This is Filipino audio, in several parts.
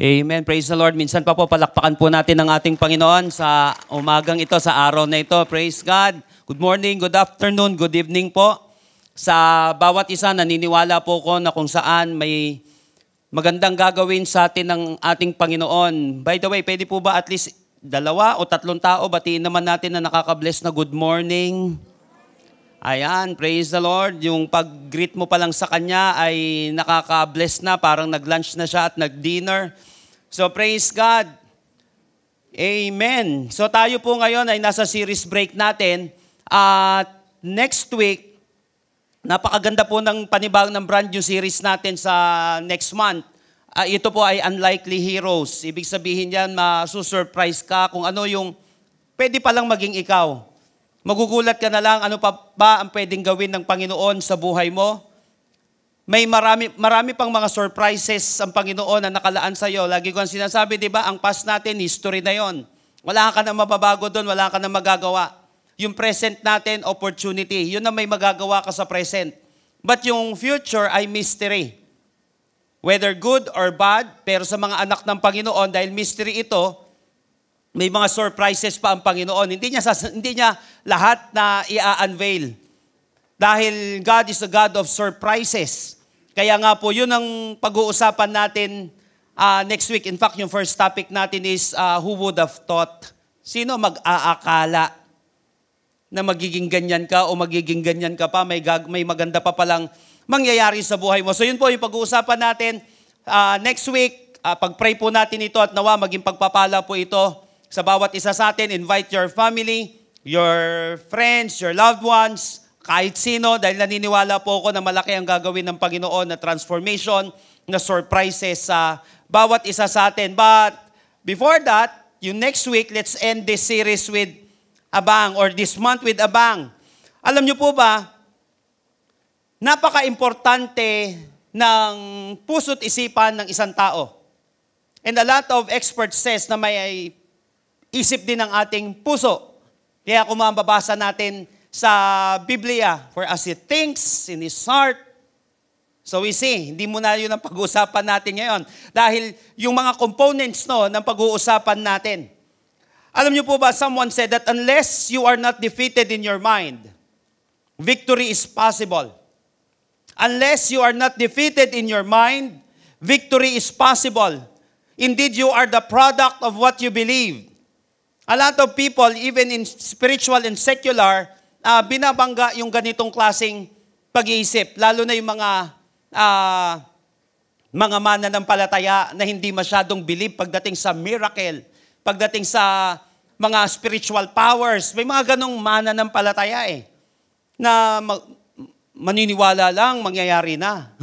Amen. Praise the Lord. Minsan pa po palakpakan po natin ang ating Panginoon sa umagang ito, sa araw na ito. Praise God. Good morning, good afternoon, good evening po. Sa bawat isa, naniniwala po ko na kung saan may magandang gagawin sa atin ng ating Panginoon. By the way, pwede po ba at least 2 o 3 tao, batiin naman natin na nakaka-bless na good morning. Ayan, praise the Lord. Yung pag-greet mo pa lang sa Kanya ay nakaka-bless na, parang nag-lunch na siya at nag-dinner. So praise God. Amen. So tayo po ngayon ay nasa series break natin. At next week, napakaganda po ng panibag ng brand new series natin sa next month. Ito po ay Unlikely Heroes. Ibig sabihin yan, masusurprise ka kung ano yung pwede palang maging ikaw. Magugulat ka na lang, ano pa ba ang pwedeng gawin ng Panginoon sa buhay mo? May marami pang mga surprises ang Panginoon na nakalaan sa iyo. Lagi ko ang sinasabi, di ba, ang past natin, history na yon. Wala ka na mababago doon, wala ka na magagawa. Yung present natin, opportunity. Yun na may magagawa ka sa present. But yung future ay mystery. Whether good or bad, pero sa mga anak ng Panginoon, dahil mystery ito, may mga surprises pa ang Panginoon. Hindi niya lahat na i-unveil. Dahil God is a God of surprises. Kaya nga po, yun ang pag-uusapan natin next week. In fact, yung first topic natin is who would have thought? Sino mag-aakala na magiging ganyan ka o magiging ganyan ka pa? May maganda pa palang mangyayari sa buhay mo. So yun po yung pag-uusapan natin next week. Pag-pray po natin ito at nawa maging pagpapala po ito sa bawat isa sa atin. Invite your family, your friends, your loved ones, kahit sino, dahil naniniwala po ako na malaki ang gagawin ng Panginoon na transformation, na surprises sa bawat isa sa atin. But before that, yung next week, let's end this series with a bang, or this month with a bang. Alam niyo po ba, napaka-importante ng puso't isipan ng isang tao. And a lot of experts says na may isip din ng ating puso. Kaya kung mababasa natin sa Biblia, for as he thinks in his heart, so we see, hindi mo na yun ang pag-uusapan natin ngayon. Dahil yung mga components ng pag-uusapan natin. Alam niyo po ba, someone said that unless you are not defeated in your mind, victory is possible. Unless you are not defeated in your mind, victory is possible. Indeed, you are the product of what you believe. A lot of people, even in spiritual and secular, binabangga yung ganitong klaseng pag-iisip. Lalo na yung mga mananampalataya na hindi masyadong believe pagdating sa miracle, pagdating sa mga spiritual powers. May mga ganong mananampalataya na maniniwala lang, mangyayari na.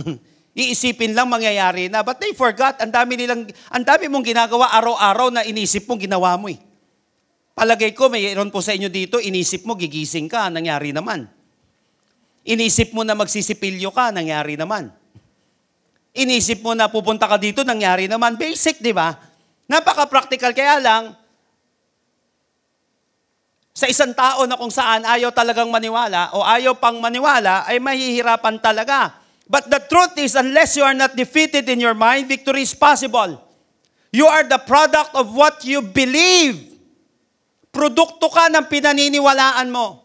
Iisipin lang, mangyayari na. But they forgot, ang dami mong ginagawa araw-araw na inisip mong ginawa mo . Palagay ko, mayroon po sa inyo dito, inisip mo, gigising ka, nangyari naman. Inisip mo na magsisipilyo ka, nangyari naman. Inisip mo na pupunta ka dito, nangyari naman. Basic, di ba? Napaka-practical. Kaya lang, sa isang tao na kung saan ayaw talagang maniwala o ayaw pang maniwala, ay mahihirapan talaga. But the truth is, unless you are not defeated in your mind, victory is possible. You are the product of what you believe. Produkto ka ng pinaniniwalaan mo.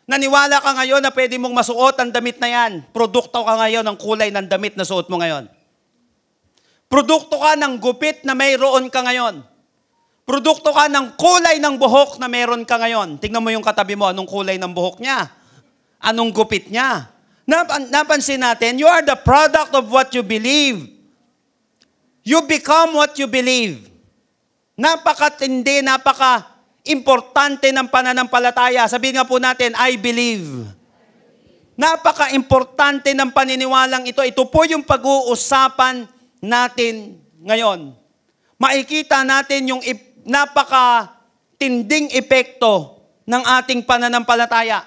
Naniwala ka ngayon na pwede mong masuot ang damit na yan. Produkto ka ngayon ng kulay ng damit na suot mo ngayon. Produkto ka ng gupit na mayroon ka ngayon. Produkto ka ng kulay ng buhok na mayroon ka ngayon. Tingnan mo yung katabi mo, anong kulay ng buhok niya? Anong gupit niya? Napansin natin, you are the product of what you believe. You become what you believe. Napakatindi, importante ng pananampalataya. Sabihin nga po natin, I believe. Napaka-importante ng paniniwalang ito. Ito po yung pag-uusapan natin ngayon. Makikita natin yung napaka-tinding epekto ng ating pananampalataya.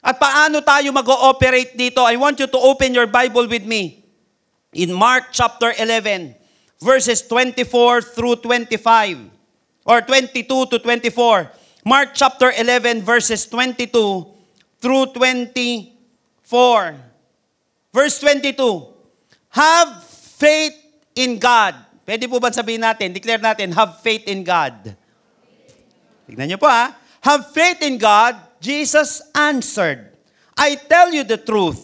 At paano tayo mag-ooperate dito? I want you to open your Bible with me. In Mark chapter 11, verses 24 through 25. Or 22 to 24. Mark chapter 11, verses 22 through 24. Verse 22. Have faith in God. Pwede po ba sabihin natin, declare natin, have faith in God. Tignan niyo po ha. Have faith in God, Jesus answered, I tell you the truth.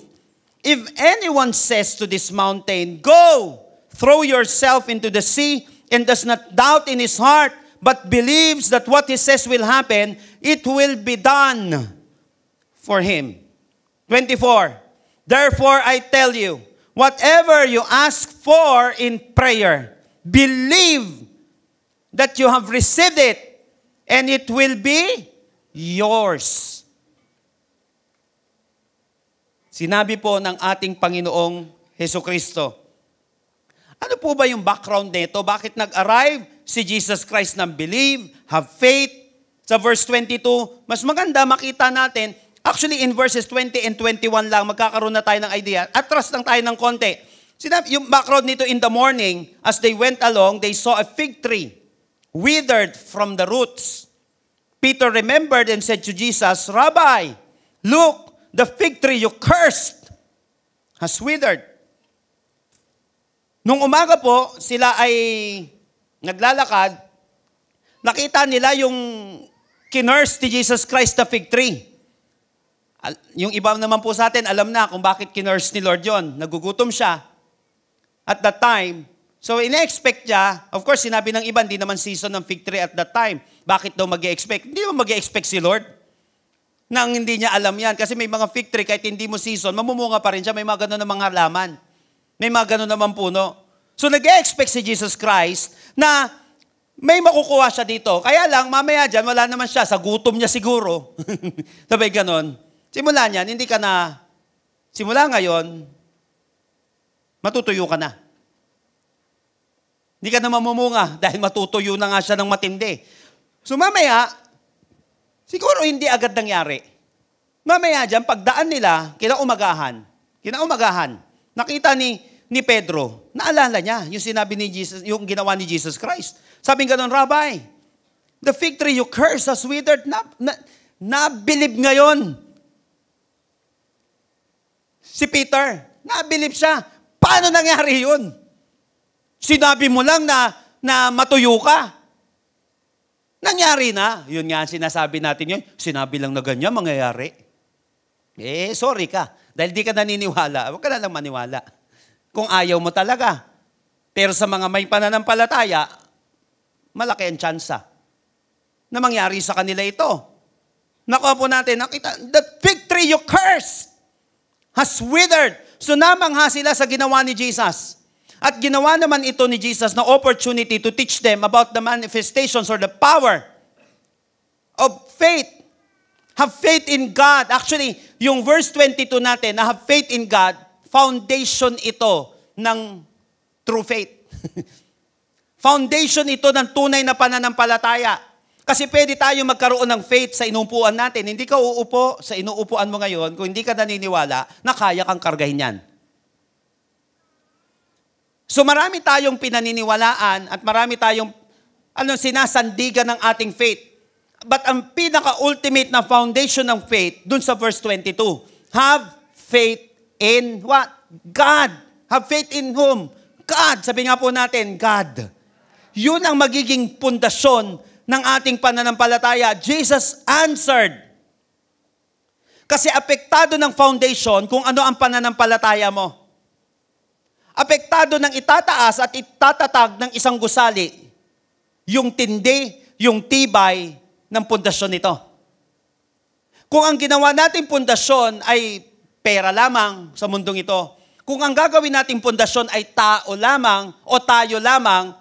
If anyone says to this mountain, go, throw yourself into the sea, and does not doubt in his heart, but believes that what he says will happen, it will be done for him. 24. Therefore, I tell you, whatever you ask for in prayer, believe that you have received it, and it will be yours. Sinabi po ng ating Panginoong Hesukristo. Ano po ba yung background nito? Bakit nag-arrive si Jesus Christ ng believe, have faith? Sa verse 22, mas maganda makita natin, actually in verses 20 and 21 lang, magkakaroon na tayo ng idea. Atras lang tayo ng konti. Sinabi, yung background nito, in the morning, as they went along, they saw a fig tree, withered from the roots. Peter remembered and said to Jesus, Rabbi, look, the fig tree you cursed has withered. Nung umaga po, sila ay naglalakad, nakita nila yung kinurse ni Jesus Christ na fig tree. Yung iba naman po sa atin, alam na kung bakit kinurse ni Lord yon. Nagugutom siya at that time. So ina-expect niya, of course sinabi ng iba, hindi naman season ng fig tree at that time. Bakit daw mag-expect? Hindi mo mag-expect si Lord nang hindi niya alam yan. Kasi may mga fig tree, kahit hindi mo season, mamumunga pa rin siya. May mga ganun na mga halaman. May mga ganun naman puno. So nag-expect si Jesus Christ na may makukuha siya dito. Kaya lang, mamaya dyan, wala naman siya. Sa gutom niya siguro. Sabay ganun. Simula niyan, hindi ka na, simula ngayon, matutuyo ka na. Hindi ka na mamumunga dahil matutuyo na nga siya ng matindi. So mamaya, siguro hindi agad nangyari. Mamaya dyan, pagdaan nila, kinaumagahan, nakita ni Pedro, naalala niya yung sinabi ni Jesus, yung ginawa ni Jesus Christ. Sabi nga nun, Rabbi, the fig tree you curse has withered, nabilib ngayon. Si Peter, nabilib siya. Paano nangyari yun? Sinabi mo lang na matuyo ka. Nangyari na. Yun nga sinasabi natin yun. Sinabi lang na ganyan, mangyayari. Sorry ka. Dahil di ka naniniwala. Huwag ka na lang maniwala. Kung ayaw mo talaga. Pero sa mga may pananampalataya, malaki ang tsansa na mangyari sa kanila ito. Nakuha po natin, nakita, the fig tree you cursed has withered. So namangha sila sa ginawa ni Jesus. At ginawa naman ito ni Jesus na opportunity to teach them about the manifestations or the power of faith. Have faith in God. Actually, yung verse 22 natin, na have faith in God, foundation ito ng true faith. Foundation ito ng tunay na pananampalataya. Kasi pwede tayo magkaroon ng faith sa inuupuan natin. Hindi ka uupo sa inuupuan mo ngayon kung hindi ka naniniwala na kaya kang kargahin yan. So marami tayong pinaniniwalaan at marami tayong sinasandigan ng ating faith. But ang pinaka-ultimate na foundation ng faith, dun sa verse 22, have faith in what? God. Have faith in whom? God. Sabi nga po natin, God. Yun ang magiging pundasyon ng ating pananampalataya. Jesus answered. Kasi apektado ng foundation kung ano ang pananampalataya mo. Apektado ng itataas at itatatag ng isang gusali, yung tindi, yung tibay ng pundasyon nito. Kung ang ginawa nating pundasyon ay pera lamang sa mundong ito, kung ang gagawin nating pundasyon ay tao lamang o tayo lamang,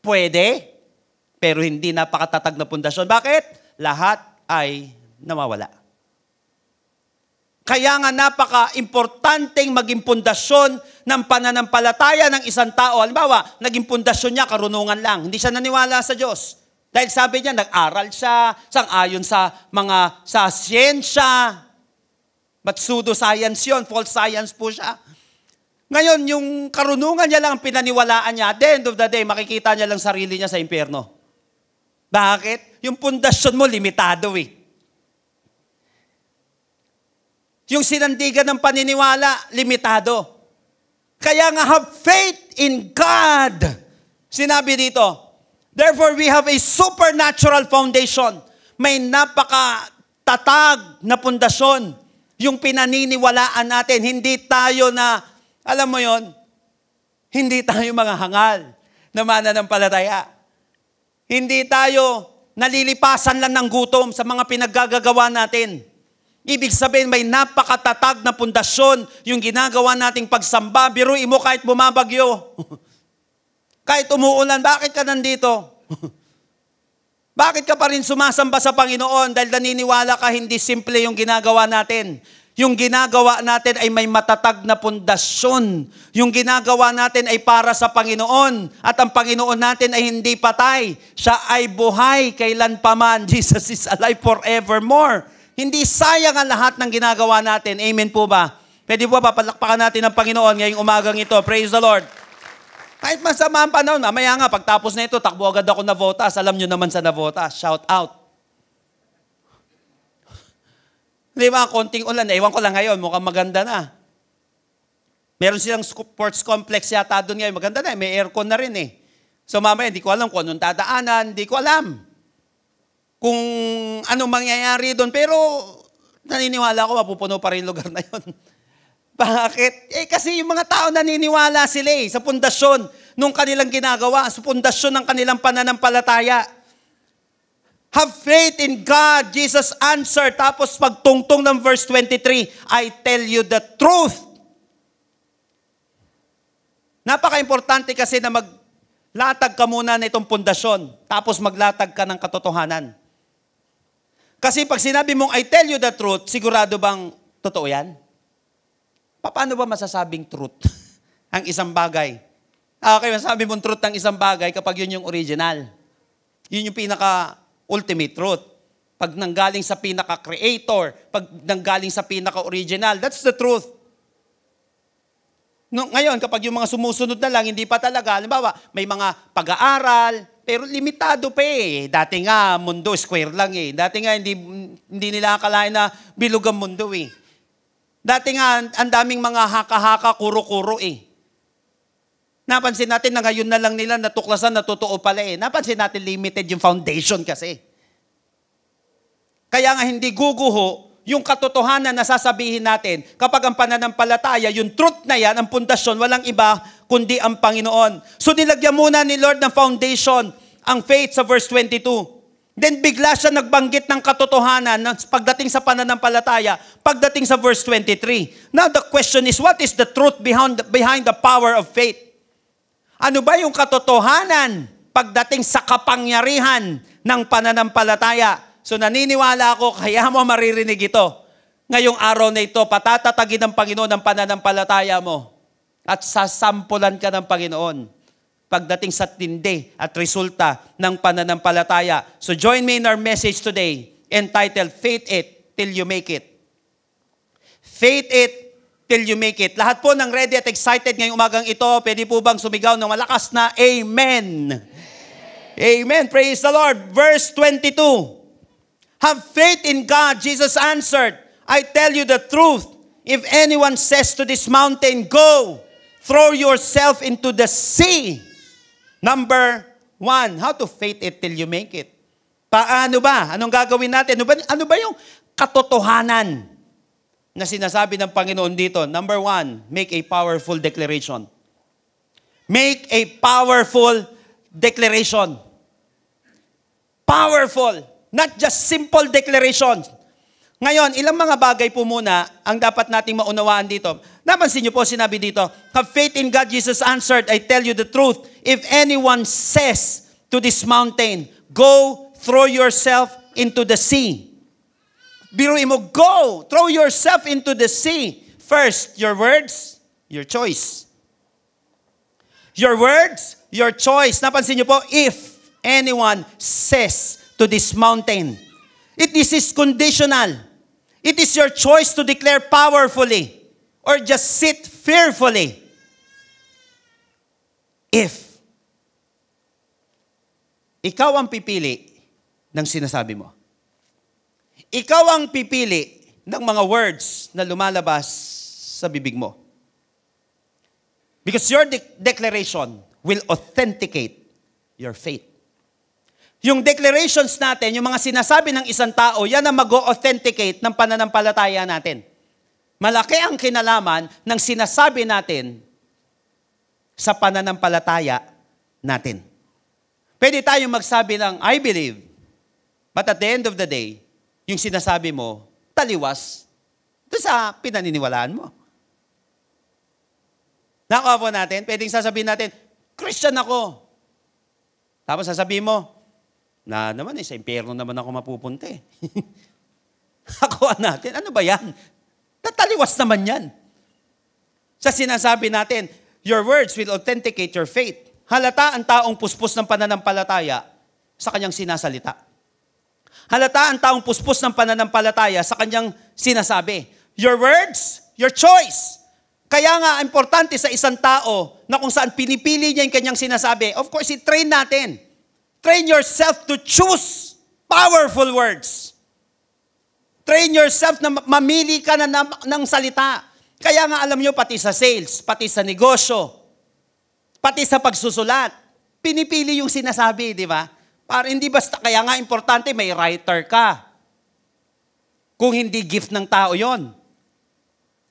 pwede, pero hindi napakatatag na pundasyon. Bakit? Lahat ay nawawala. Kaya nga napaka-importanteng maging pundasyon ng pananampalataya ng isang tao. Halimbawa, naging pundasyon niya, karunungan lang. Hindi siya naniwala sa Diyos. Dahil sabi niya, nag-aral siya, sang-ayon sa siyensya. But pseudo-science yun, false science po siya. Ngayon, yung karunungan niya lang, pinaniwalaan niya, at the end of the day, makikita niya lang sarili niya sa impyerno. Bakit? Yung pundasyon mo, limitado eh. Yung sinandigan ng paniniwala, limitado. Kaya nga, have faith in God. Sinabi dito, therefore we have a supernatural foundation. May napakatatag na pundasyon yung pinaniniwalaan natin. Hindi tayo na, alam mo yon, hindi tayo mga hangal na mananampalataya. Hindi tayo nalilipasan lang ng gutom sa mga pinaggagawa natin. Ibig sabihin, may napakatatag na pundasyon yung ginagawa nating pagsamba. Biruin mo kahit bumabagyo. Kahit umuulan, bakit ka nandito? Bakit ka pa rin sumasamba sa Panginoon? Dahil naniniwala ka hindi simple yung ginagawa natin. Yung ginagawa natin ay may matatag na pundasyon. Yung ginagawa natin ay para sa Panginoon. At ang Panginoon natin ay hindi patay. Siya ay buhay kailanpaman. Jesus is alive forevermore. Hindi sayang ang lahat ng ginagawa natin. Amen po ba? Pwede po ba palakpakan natin ang Panginoon ngayong umagang ito? Praise the Lord. Kahit masama ang panahon, mamaya nga, pagtapos na ito, takbo agad ako na Navotas. Alam nyo naman sa Navotas, shout out. Di ba, konting ulan, ewan ko lang ngayon, mukhang maganda na. Meron silang sports complex yata doon ngayon, maganda na, may aircon na rin eh. So mamaya, hindi ko alam kung anong dadaanan, hindi ko alam kung anong mangyayari doon. Pero naniniwala ko, mapupuno pa rin lugar na yun. Bakit? Kasi yung mga tao naniniwala sila sa pundasyon nung kanilang ginagawa, sa pundasyon ng kanilang pananampalataya. Have faith in God, Jesus answered. Tapos pagtungtong ng verse 23, I tell you the truth. Napaka-importante kasi na maglatag ka muna na itong pundasyon, tapos maglatag ka ng katotohanan. Kasi pag sinabi mong, I tell you the truth, sigurado bang totoo yan? Paano ba masasabing truth ang isang bagay? Okay, masabi mong truth ang isang bagay kapag yun yung original. Yun yung pinaka-ultimate truth. Pag nanggaling sa pinaka-creator, pag nanggaling sa pinaka-original, that's the truth. No, ngayon, kapag yung mga sumusunod na lang, hindi pa talaga, halimbawa, may mga pag-aaral, pero limitado pa eh. Dati nga, mundo, square lang eh. Dati nga, hindi nila akalain na bilog ang mundo eh. Dati nga, ang daming mga haka-haka, kuro-kuro eh. Napansin natin na ngayon na lang nila natuklasan na totoo pala eh. Napansin natin limited yung foundation kasi. Kaya nga hindi guguho yung katotohanan na sasabihin natin kapag ang pananampalataya, yung truth na yan, ang pundasyon, walang iba kundi ang Panginoon. So nilagyan muna ni Lord ng foundation, ang faith sa verse 22. Then bigla siya nagbanggit ng katotohanan pagdating sa pananampalataya, pagdating sa verse 23. Now the question is, what is the truth behind the power of faith? Ano ba yung katotohanan pagdating sa kapangyarihan ng pananampalataya? So naniniwala ako, kaya mo maririnig ito. Ngayong araw na ito, patatatagin ng Panginoon ang pananampalataya mo at sasampulan ka ng Panginoon pagdating sa tindi at resulta ng pananampalataya. So join me in our message today entitled, Faith It Till You Make It. Faith It Till You Make It. Lahat po ng ready at excited ngayong umagang ito, pwede po bang sumigaw ng malakas na Amen? Amen. Praise the Lord. Verse 22. Have faith in God. Jesus answered, I tell you the truth. If anyone says to this mountain, go, throw yourself into the sea. Number 1, how to faith it till you make it. Paano ba? Anong gagawin natin? Ano ba yung katotohanan na sinasabi ng Panginoon dito? Number 1, make a powerful declaration. Make a powerful declaration. Powerful. Not just simple declarations. Ngayon, ilang mga bagay po muna ang dapat nating maunawaan dito. Napansin niyo po, sinabi dito, have faith in God, Jesus answered, I tell you the truth. If anyone says to this mountain, go, throw yourself into the sea. Biruin mo, go, throw yourself into the sea. First, your words, your choice. Your words, your choice. Napansin niyo po, if anyone says to this mountain, this is conditional. It is your choice to declare powerfully or just sit fearfully. If ikaw ang pipili ng sinasabi mo, ikaw ang pipili ng mga words na lumalabas sa bibig mo. Because your declaration will authenticate your faith. Yung declarations natin, yung mga sinasabi ng isang tao, yan ang mag-authenticate ng pananampalataya natin. Malaki ang kinalaman ng sinasabi natin sa pananampalataya natin. Pwede tayong magsabi ng, I believe, but at the end of the day, yung sinasabi mo, taliwas doon sa pinaniniwalaan mo. Nakuha po natin, pwedeng sasabihin natin, Christian ako. Tapos sasabihin mo, na naman sa impyerno naman ako mapupunta eh. Nakuha natin, ano ba yan? Nataliwas naman yan. Sa sinasabi natin, your words will authenticate your faith. Halata ang taong puspos ng pananampalataya sa kanyang sinasalita. Halata ang taong puspos ng pananampalataya sa kanyang sinasabi. Your words, your choice. Kaya nga, importante sa isang tao na kung saan pinipili niya yung kanyang sinasabi, of course, i-train natin. Train yourself to choose powerful words. Train yourself na mamili ka na ng salita. Kaya nga alam nyo, pati sa sales, pati sa negosyo, pati sa pagsusulat, pinipili yung sinasabi, di ba? Para hindi basta, kaya nga importante, may writer ka. Kung hindi gift ng tao yon.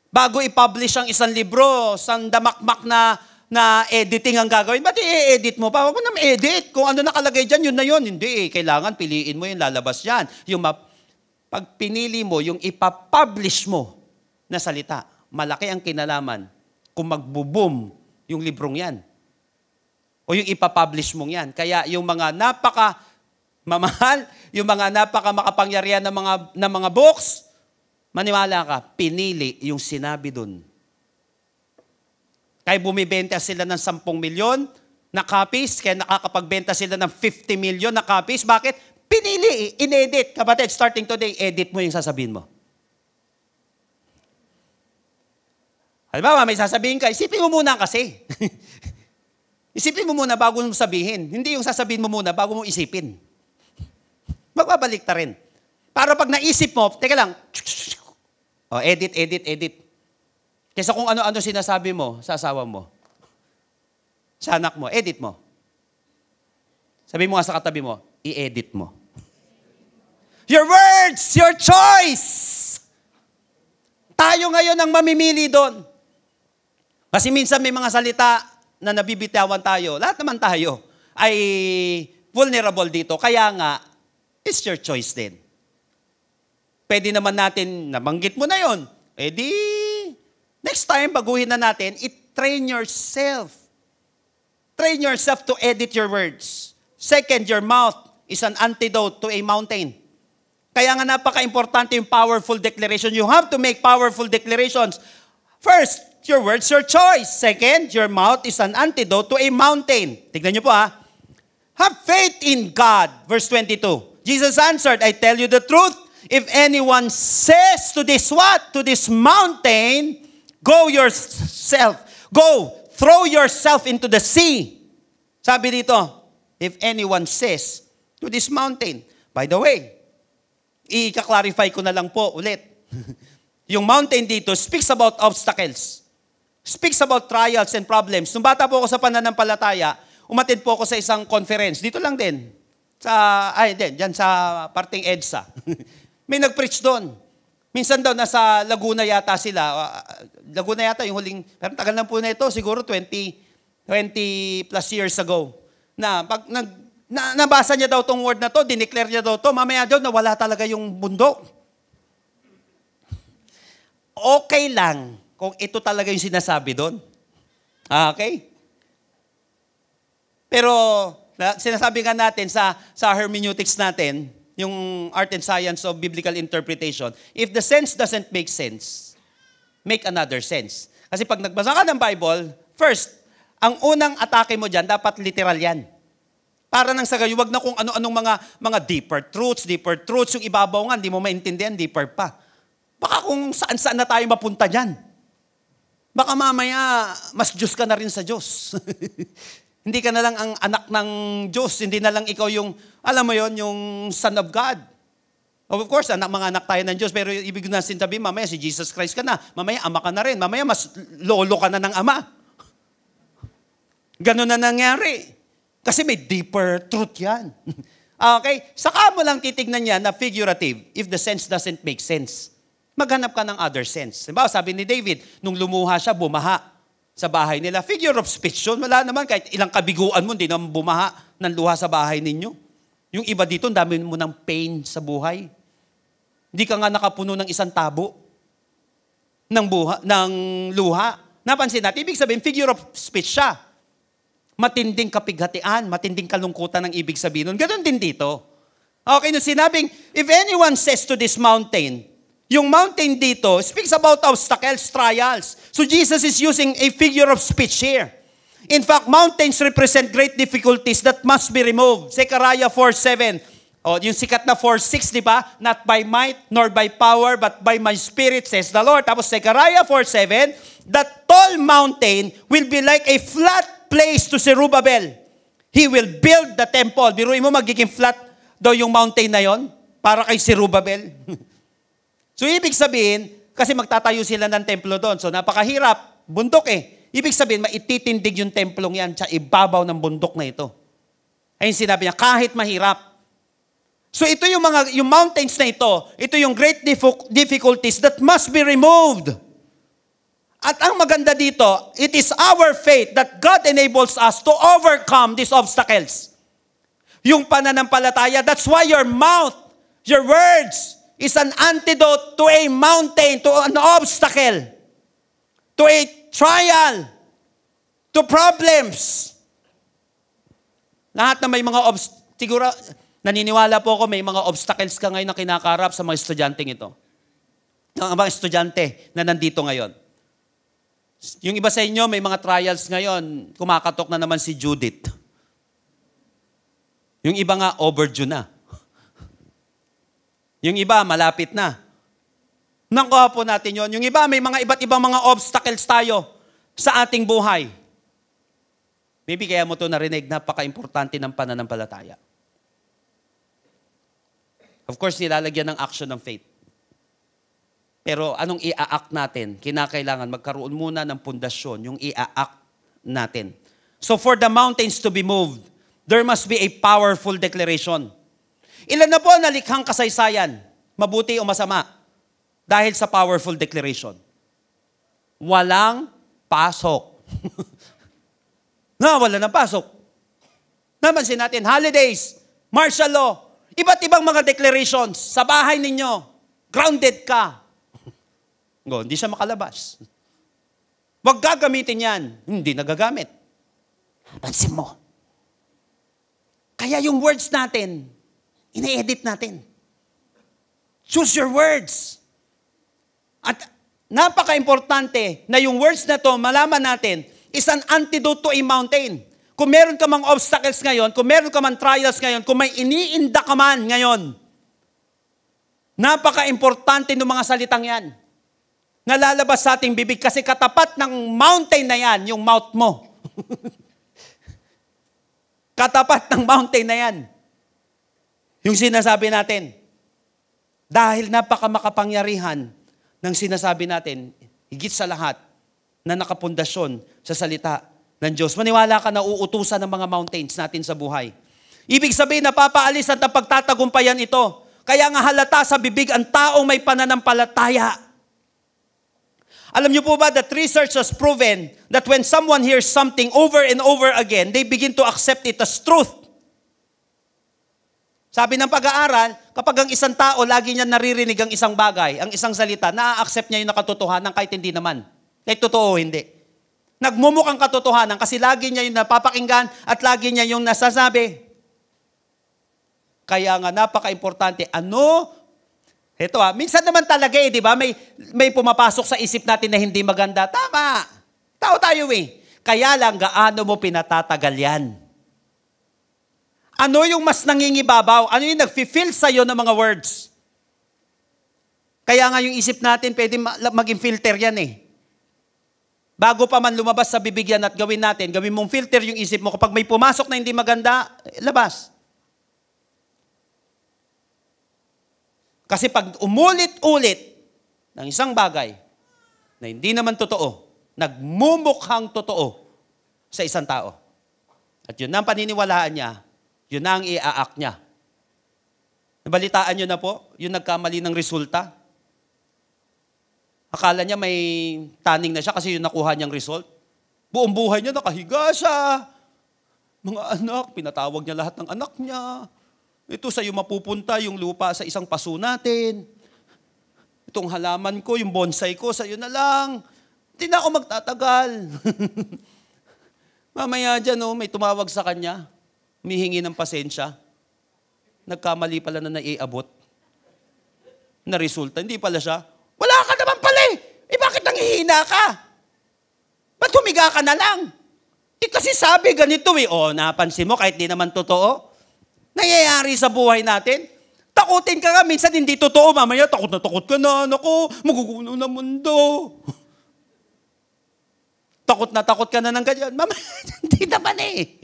Bago i-publish ang isang libro, sandamakmak na editing ang gagawin, ba't i-edit mo pa? Huwag mo na ma-edit. Kung ano nakalagay dyan, yun na yun. Hindi kailangan piliin mo yung lalabas yan. Pag pinili mo, yung ipapublish mo na salita, malaki ang kinalaman kung magbo-boom yung librong yan. O yung ipapublish mong yan. Kaya yung mga napaka-mamahal, yung mga napaka-makapangyarihan ng mga books, maniwala ka, pinili yung sinabi dun. Kaya bumibenta sila ng 10 milyon na copies, kaya nakakapagbenta sila ng 50 milyon na copies. Bakit? Pinili, inedit. Kapatid, starting today, edit mo yung sasabihin mo. Halimbawa, may sasabihin ka, isipin mo muna kasi. Isipin mo muna bago mo sabihin. Hindi yung sasabihin mo muna bago mo isipin. Magbabalik ta rin. Para pag naisip mo, teka lang, edit. Kesa kung ano-ano sinasabi mo sa asawa mo, sa anak mo, edit mo. Sabi mo nga sa katabi mo, i-edit mo. Your words, your choice. Tayo ngayon ang mamimili doon. Kasi minsan may mga salita na nabibitawan tayo. Lahat naman tayo ay vulnerable dito. Kaya nga, it's your choice din. Pwede naman natin, nabanggit mo na yon. Next time, baguhin na natin, train yourself. Train yourself to edit your words. Second, your mouth is an antidote to a mountain. Kaya nga napaka-importante yung powerful declaration. You have to make powerful declarations. First, your words, your choice. Second, your mouth is an antidote to a mountain. Tignan niyo po Have faith in God. Verse 22. Jesus answered, I tell you the truth. If anyone says to this what? To this mountain, go, throw yourself into the sea. Sabi dito, if anyone says to this mountain. By the way, i-clarify ko na lang po ulit. Yung mountain dito speaks about obstacles. Speaks about trials and problems. Nung bata po ako sa pananampalataya, umatid po ako sa isang conference. Dito lang din. Diyan sa parting EDSA. May nag-preach doon. Minsan daw, nasa Laguna yata sila. Laguna yata yung huling, pero tagal na po na ito, siguro 20 plus years ago. Pag nabasa niya daw tong word na to, dineclare niya daw to, mamaya daw nawala talaga yung bundok. Okay lang kung ito talaga yung sinasabi doon. Okay? Pero sinasabi nga natin sa hermeneutics natin, yung art and science of biblical interpretation, if the sense doesn't make sense, make another sense. Kasi pag nagbasa ka ng Bible, first, ang unang atake mo dyan, dapat literal yan. Para nang sa gayo, wag na kung ano-anong mga deeper truths, yung ibabaw nga, hindi mo maintindihan, deeper pa. Baka kung saan-saan na tayo mapunta dyan. Baka mamaya, mas Diyos ka na rin sa Diyos. Hindi ka na lang ang anak ng Diyos. Hindi na lang ikaw yung, alam mo yon, yung Son of God. Of course, mga anak tayo ng Diyos. Pero ibig na sintabi, mamaya si Jesus Christ ka na. Mamaya ama ka na rin. Mamaya mas lolo ka na ng ama. Ganun na nangyari. Kasi may deeper truth yan. Okay? Saka mo lang titignan yan na figurative if the sense doesn't make sense. Maghanap ka ng other sense. Diba? Sabi ni David, nung lumuha siya, bumaha sa bahay nila. Figure of speech yun. Wala naman, kahit ilang kabiguan mo, hindi naman bumaha ng luha sa bahay ninyo. Yung iba dito, ang dami mo ng pain sa buhay. Hindi ka nga nakapuno ng isang tabo ng luha. Napansin natin, ibig sabihin, figure of speech siya. Matinding kapighatian, matinding kalungkutan ang ibig sabihin nun. Ganon din dito. Okay, nung sinabing, if anyone says to this mountain, yung mountain dito speaks about obstacles, trials. So Jesus is using a figure of speech here. In fact, mountains represent great difficulties that must be removed. Zechariah 4:7. O, yung sikat na 4:6, di ba? Not by might, nor by power, but by my spirit, says the Lord. Tapos Zechariah 4:7, that tall mountain will be like a flat place to Zerubbabel. He will build the temple. Biruin mo, magiging flat daw yung mountain na yon para kay Zerubbabel. So, ibig sabihin, kasi magtatayo sila ng templo doon. So, napakahirap. Bundok eh. Ibig sabihin, maititindig yung templong yan sa ibabaw ng bundok na ito. Ayun sinabi niya, kahit mahirap. So, ito yung mountains na ito yung great difficulties that must be removed. At ang maganda dito, it is our faith that God enables us to overcome these obstacles. Yung pananampalataya, that's why your mouth, your words, is an antidote to a mountain, to an obstacle, to a trial, to problems. Lahat na may mga siguro, naniniwala po ako may mga obstacles ka ngayon na kinakarap sa mga estudyanteng ito. Ang mga estudyante na nandito ngayon. Yung iba sa inyo, may mga trials ngayon, kumakatok na naman si Judith. Yung iba nga, overdue na. Yung iba, malapit na. Nakuha po natin yon. Yung iba, may mga iba't ibang mga obstacles tayo sa ating buhay. Maybe kaya mo ito narinig, napaka-importante ng pananampalataya. Of course, nilalagyan ng action ng faith. Pero anong i-a-act natin? Kinakailangan magkaroon muna ng pundasyon, yung i-a-act natin. So for the mountains to be moved, there must be a powerful declaration. Ilan na po ang nalikhang kasaysayan, mabuti o masama, dahil sa powerful declaration? Walang pasok. Wala ng pasok. Namansin natin, holidays, martial law, iba't ibang mga declarations sa bahay ninyo, grounded ka. Hindi siya makalabas. Huwag gagamitin yan. Hindi nagagamit. Pansin mo. Kaya yung words natin, ina-edit natin. Choose your words. At napaka-importante na yung words na to, malaman natin, is an antidote to a mountain. Kung meron ka mang obstacles ngayon, kung meron ka mang trials ngayon, kung may iniinda ka man ngayon, napaka-importante ng mga salitang yan. Nalalabas sa ating bibig kasi katapat ng mountain na yan, yung mouth mo. Katapat ng mountain na yan. Yung sinasabi natin. Dahil napaka-makapangyarihan ng sinasabi natin, higit sa lahat, na nakapundasyon sa salita ng Diyos. Maniwala ka na uutusan ng mga mountains natin sa buhay. Ibig sabihin, napapaalis at napagtatagumpayan ito. Kaya nga halata sa bibig ang taong may pananampalataya. Alam niyo po ba that research has proven that when someone hears something over and over again, they begin to accept it as truth. Sabi ng pag-aaral, kapag ang isang tao lagi niya naririnig ang isang bagay, ang isang salita, na-accept niya yung nakatotohanan kahit hindi naman. Kahit totoo hindi. Nagmumukhang katotohanan kasi lagi niya yung napapakinggan at lagi niya yung nasasabi. Kaya nga napaka-importante, minsan naman talaga di ba? May pumapasok sa isip natin na hindi maganda. Tama. Tao tayo Kaya lang, gaano mo pinatatagal yan? Ano yung mas nangingibabaw? Ano yung nag-feel sa'yo ng mga words? Kaya nga yung isip natin, pwede maging filter yan Bago pa man lumabas sa bibig yan at gawin mong filter yung isip mo. Kapag may pumasok na hindi maganda, labas. Kasi pag umulit-ulit ng isang bagay na hindi naman totoo, nagmumukhang totoo sa isang tao, At yun na ang paniniwalaan niya, yun na ang iaak niya. Nabalitaan niyo na po, yung nagkamali ng resulta. Akala niya may taning na siya kasi yung nakuha niyang result. Buong buhay niya nakahiga siya. Mga anak, pinatawag niya lahat ng anak niya. Ito sa'yo mapupunta yung lupa sa isang paso natin. Itong halaman ko, yung bonsai ko, sa'yo na lang. Hindi na ako magtatagal. Mamaya dyan, may tumawag sa kanya. Humihingi ng pasensya. Nagkamali pala na naiabot. Na resulta, hindi pala siya. Wala ka naman pala eh. Bakit nanghihina ka? Ba't humiga ka na lang? Kasi sabi ganito eh. Napansin mo kahit di naman totoo. Nangyayari sa buhay natin. Takutin ka nga, minsan hindi totoo. Mamaya takot na takot ka na. Naku, magugulo na mundo. Takot ka na ng ganyan. Mamaya, hindi naman eh.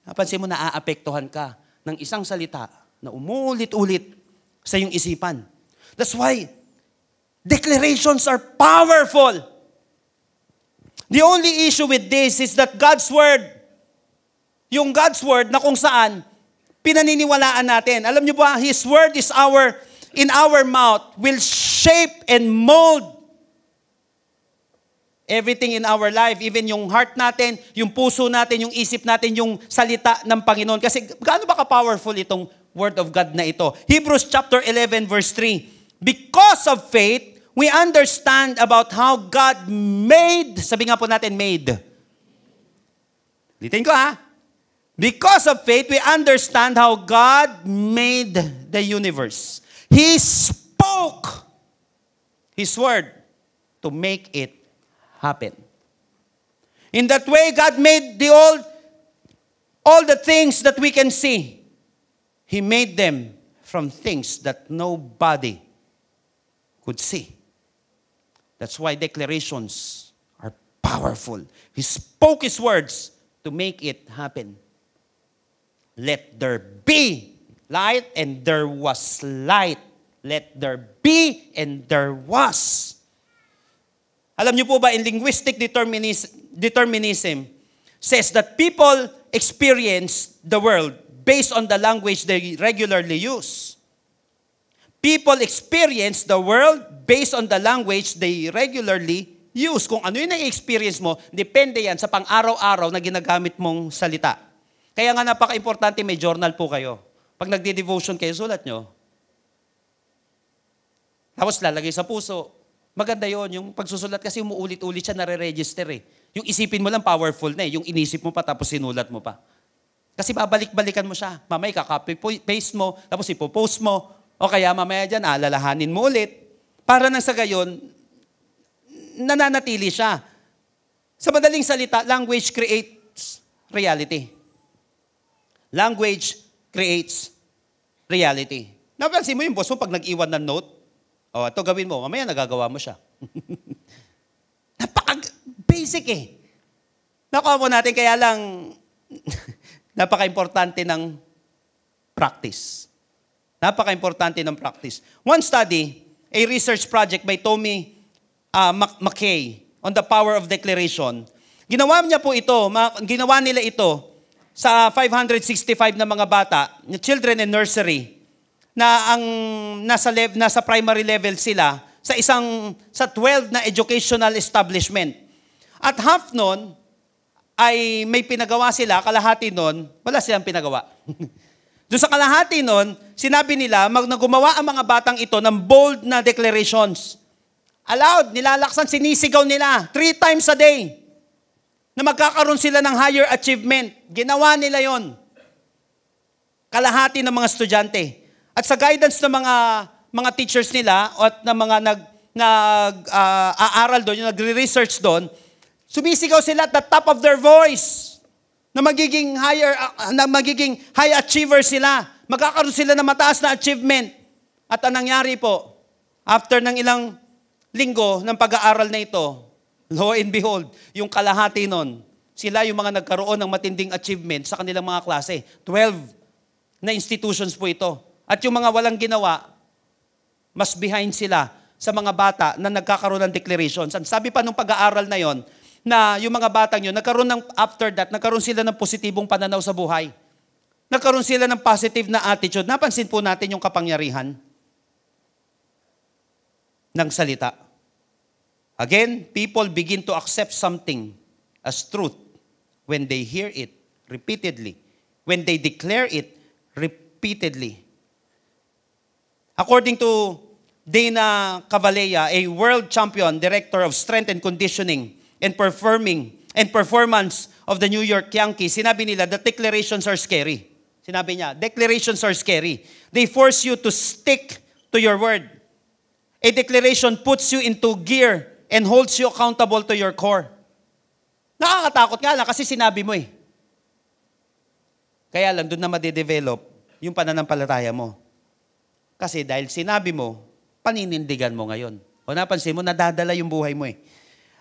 Napansin mo, naaapektuhan ka ng isang salita na umulit-ulit sa iyong isipan. That's why declarations are powerful. The only issue with this is that God's Word, yung God's Word na kung saan pinaniniwalaan natin. Alam niyo ba, His Word is in our mouth, will shape and mold everything in our life, even yung heart natin, yung puso natin, yung isip natin, yung salita ng Panginoon. Kasi gaano ba ka-powerful itong Word of God na ito? Hebrews chapter 11 verse 3. Because of faith, we understand about how God made, sabi nga po natin, made. Litin ko Because of faith, we understand how God made the universe. He spoke His Word to make it happen. In that way, God made all the things that we can see. He made them from things that nobody could see. That's why declarations are powerful. He spoke His words to make it happen. Let there be light, and there was light. Let there be, and there was. Alam niyo po ba, in linguistic determinism says that people experience the world based on the language they regularly use. People experience the world based on the language they regularly use. Kung ano yung na-experience mo, depende yan sa pang-araw-araw na ginagamit mong salita. Kaya nga napaka-importante, may journal po kayo. Pag nagde-devotion kayo, sulat nyo. Tapos lalagay sa puso. Maganda yon yung pagsusulat kasi umuulit-ulit siya, nare-register eh. Yung isipin mo lang powerful na eh. Yung inisip mo pa tapos sinulat mo pa. Kasi babalik-balikan mo siya. Mamaya kaka-paste mo, tapos ipopost mo. O kaya mamaya dyan, alalahanin mo ulit. Para nang sa gayon, nananatili siya. Sa madaling salita, language creates reality. Language creates reality. Napansin mo yung boss mo pag nag-iwan ng note? Ito gawin mo. Mamaya nagagawa mo siya. Napaka-basic eh. Nakuha mo natin, kaya lang napaka-importante ng practice. Napaka-importante ng practice. One study, a research project by Tommy McKay on the power of declaration. Ginawa nila ito sa 565 na mga bata, children in nursery, na ang nasa primary level sila sa 12 na educational establishment. At half nun ay may pinagawa sila, kalahati nun, wala silang pinagawa. Doon sa kalahati nun, sinabi nila, gumawa ang mga batang ito ng bold na declarations. Aloud, nilalaksan, sinisigaw nila 3 times a day na magkakaroon sila ng higher achievement. Ginawa nila yon. Kalahati ng mga estudyante. At sa guidance ng mga teachers nila at ng mga nag-aaral doon, yung nagre-research doon, sumisigaw sila at the top of their voice na magiging high achiever sila. Magkakaroon sila ng mataas na achievement. At ang nangyari po, after ng ilang linggo ng pag-aaral na ito, lo and behold, yung kalahati nun, sila yung mga nagkaroon ng matinding achievement sa kanilang mga klase. 12 na institutions po ito. At yung mga walang ginawa, mas behind sila sa mga bata na nagkakaroon ng declarations. Ang sabi pa nung pag-aaral na yon, na yung mga batang yun, after that, nagkaroon sila ng positibong pananaw sa buhay. Nagkaroon sila ng positive na attitude. Napansin po natin yung kapangyarihan ng salita. Again, people begin to accept something as truth when they hear it repeatedly, when they declare it repeatedly. According to Dana Cavalea, a world champion director of strength and conditioning and performance of the New York Yankees, sinabi nila that declarations are scary. Sinabi niya, declarations are scary. They force you to stick to your word. A declaration puts you into gear and holds you accountable to your core. Nakakatakot nga lang kasi sinabi mo eh. Kaya lang, doon na madedevelop yung pananampalataya mo. Kasi dahil sinabi mo, paninindigan mo ngayon. O napansin mo, nadadala yung buhay mo eh.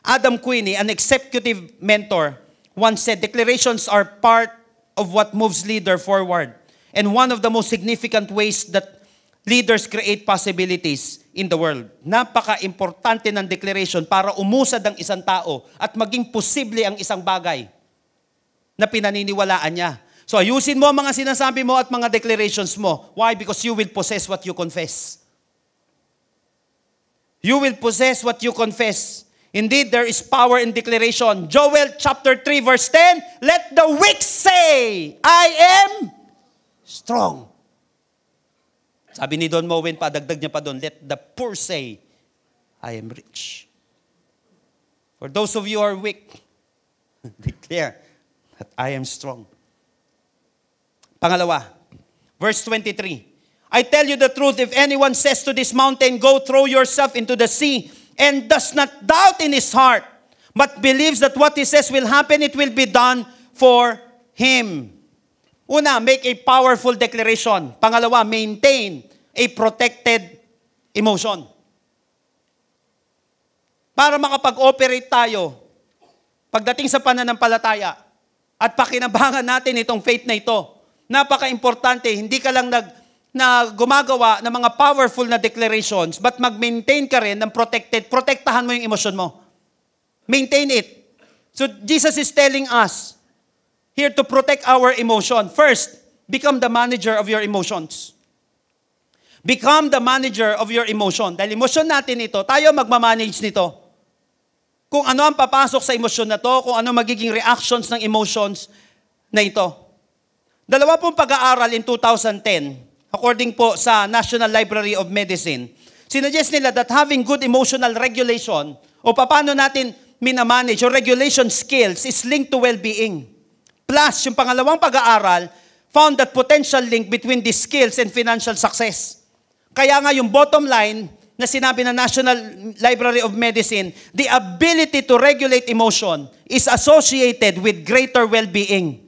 Adam Queenie, an executive mentor, once said, declarations are part of what moves leader forward. And one of the most significant ways that leaders create possibilities in the world. Napaka-importante ng declaration para umusad ang isang tao at maging posible ang isang bagay na pinaniniwalaan niya. So ayusin mo ang mga sinasabi mo at mga declarations mo. Why? Because you will possess what you confess. You will possess what you confess. Indeed, there is power in declaration. Joel chapter 3 verse 10, let the weak say, I am strong. Sabi ni Don Moen, padagdag niya pa doon, let the poor say, I am rich. For those of you who are weak, declare that I am strong. Pangalawa, verse 23. I tell you the truth, if anyone says to this mountain, go throw yourself into the sea, and does not doubt in his heart, but believes that what he says will happen, it will be done for him. Una, make a powerful declaration. Pangalawa, maintain a protected emotion. Para makapag-operate tayo, pagdating sa pananampalataya, at pakinabangan natin itong faith na ito, napaka-importante, hindi ka lang na gumagawa ng mga powerful na declarations, but mag-maintain ka rin ng protektahan mo yung emosyon mo. Maintain it. So Jesus is telling us here to protect our emotion. First, become the manager of your emotions. Become the manager of your emotion. Dahil emosyon natin ito, tayo magmamanage nito. Kung ano ang papasok sa emosyon na to, kung ano magiging reactions ng emotions na ito. Dalawa pong pag-aaral in 2010, according po sa National Library of Medicine, sinuggest nila that having good emotional regulation o paano natin minamanage o regulation skills is linked to well-being. Plus, yung pangalawang pag-aaral found that potential link between these skills and financial success. Kaya nga yung bottom line na sinabi ng National Library of Medicine, the ability to regulate emotion is associated with greater well-being,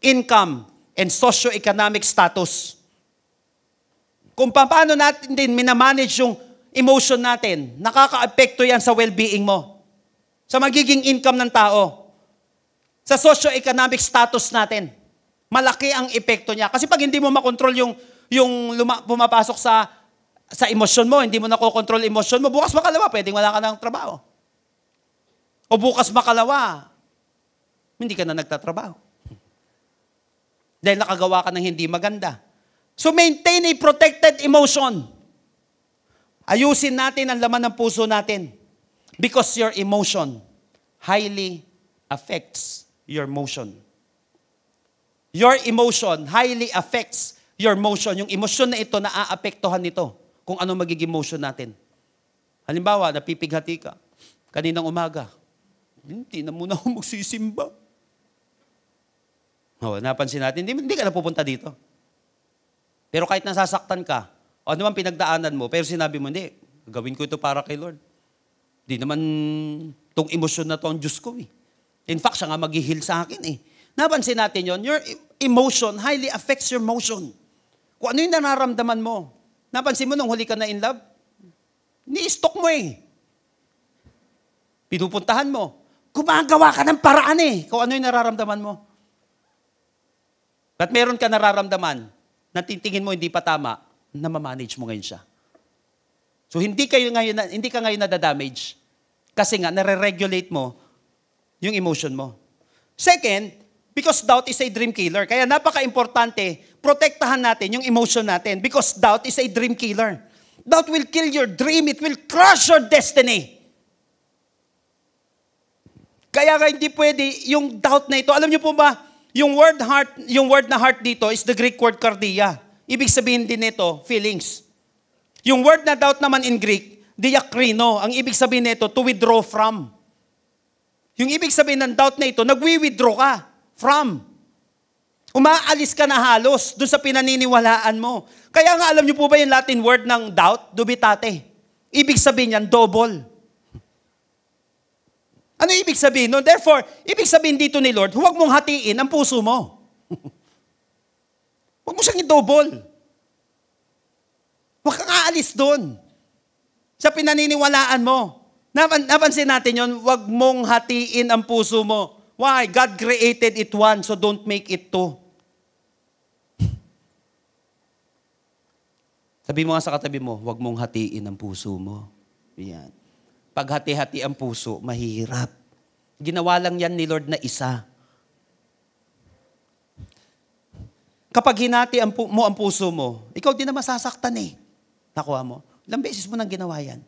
income, and socio-economic status. Kung paano natin din minamanage yung emotion natin, nakaka-apekto yan sa well-being mo. Sa magiging income ng tao. Sa socio-economic status natin. Malaki ang epekto niya. Kasi pag hindi mo makontrol pumapasok sa emosyon mo, hindi mo nakokontrol emosyon mo, bukas makalawa, pwedeng wala ka ng trabaho. O bukas makalawa, hindi ka na nagtatrabaho. Dahil nakagawa ka ng hindi maganda. So maintain a protected emotion. Ayusin natin ang laman ng puso natin. Because your emotion highly affects your motion. Your emotion highly affects your motion. Yung emosyon na ito, naaapektuhan nito kung ano magiging motion natin. Halimbawa, napipighati ka. Kaninang umaga, hindi na muna ako magsisimba. Napansin natin, hindi ka na pupunta dito. Pero kahit nasasaktan ka, o ano man pinagdaanan mo, pero sinabi mo, hindi, gawin ko ito para kay Lord. Di naman itong emosyon na to ang Diyos ko eh. In fact, siya nga mag-heal sa akin eh. Napansin natin yon, your emotion highly affects your motion. Kung ano yung nararamdaman mo. Napansin mo nung huli ka na in love? Ni-stalk mo eh. Pinupuntahan mo. Gumagawa ka ng paraan eh. Kung ano yung nararamdaman mo. At meron ka nararamdaman, na titingin mo hindi pa tama, na ma-manage mo ngayon siya. So hindi ka ngayon nadadamage. Kasi nga, nare-regulate mo yung emotion mo. Second, because doubt is a dream killer. Kaya napaka-importante, protektahan natin yung emotion natin because doubt is a dream killer. Doubt will kill your dream. It will crush your destiny. Kaya hindi pwede yung doubt na ito. Alam niyo po ba, yung word na heart dito is the Greek word kardia. Ibig sabihin din nito, feelings. Yung word na doubt naman in Greek, diakrino. Ang ibig sabihin nito, to withdraw from. Yung ibig sabihin ng doubt na ito, nagwi-withdraw ka from. Umaalis ka na halos dun sa pinaniniwalaan mo. Kaya nga alam niyo po ba yung Latin word ng doubt? Dubitate. Ibig sabihin yan, double. Ano ibig sabihin? No? Therefore, ibig sabihin dito ni Lord, huwag mong hatiin ang puso mo. Huwag mo siyang i-double. Huwag kang aalis doon. Sa pinaniniwalaan mo. Napansin natin yun, huwag mong hatiin ang puso mo. Why? God created it one, so don't make it two. Sabi mo nga sa katabi mo, huwag mong hatiin ang puso mo. Yan. Pag hati-hati ang puso, mahirap. Ginawa lang yan ni Lord na isa. Kapag hinati mo ang puso mo, ikaw din na masasaktan eh. Nakuha mo? Ilang beses mo nang ginawa yan.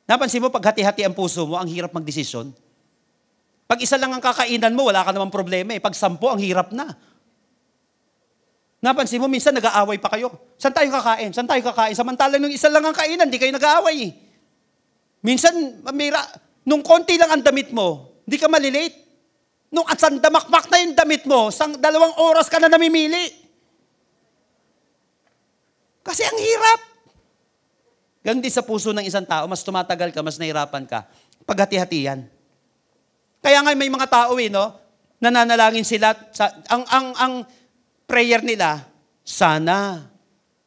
Napansin mo, pag hati-hati ang puso mo, ang hirap magdesisyon. Pag isa lang ang kakainan mo, wala ka namang problema eh. Pag 10, ang hirap na. Napansin mo, minsan nag-aaway pa kayo. Saan tayo kakain? Saan tayo kakain? Samantalang nung isa lang ang kainan, di kayo nag-aaway eh. Minsan, nung konti lang ang damit mo, di ka malilate. Nung atsandamakmak na yung damit mo, 2 oras ka na namimili. Kasi ang hirap. Ganun din sa puso ng isang tao, mas tumatagal ka, mas nahirapan ka. Paghati-hatian. Kaya nga may mga tao no, nananalangin sila, ang prayer nila, sana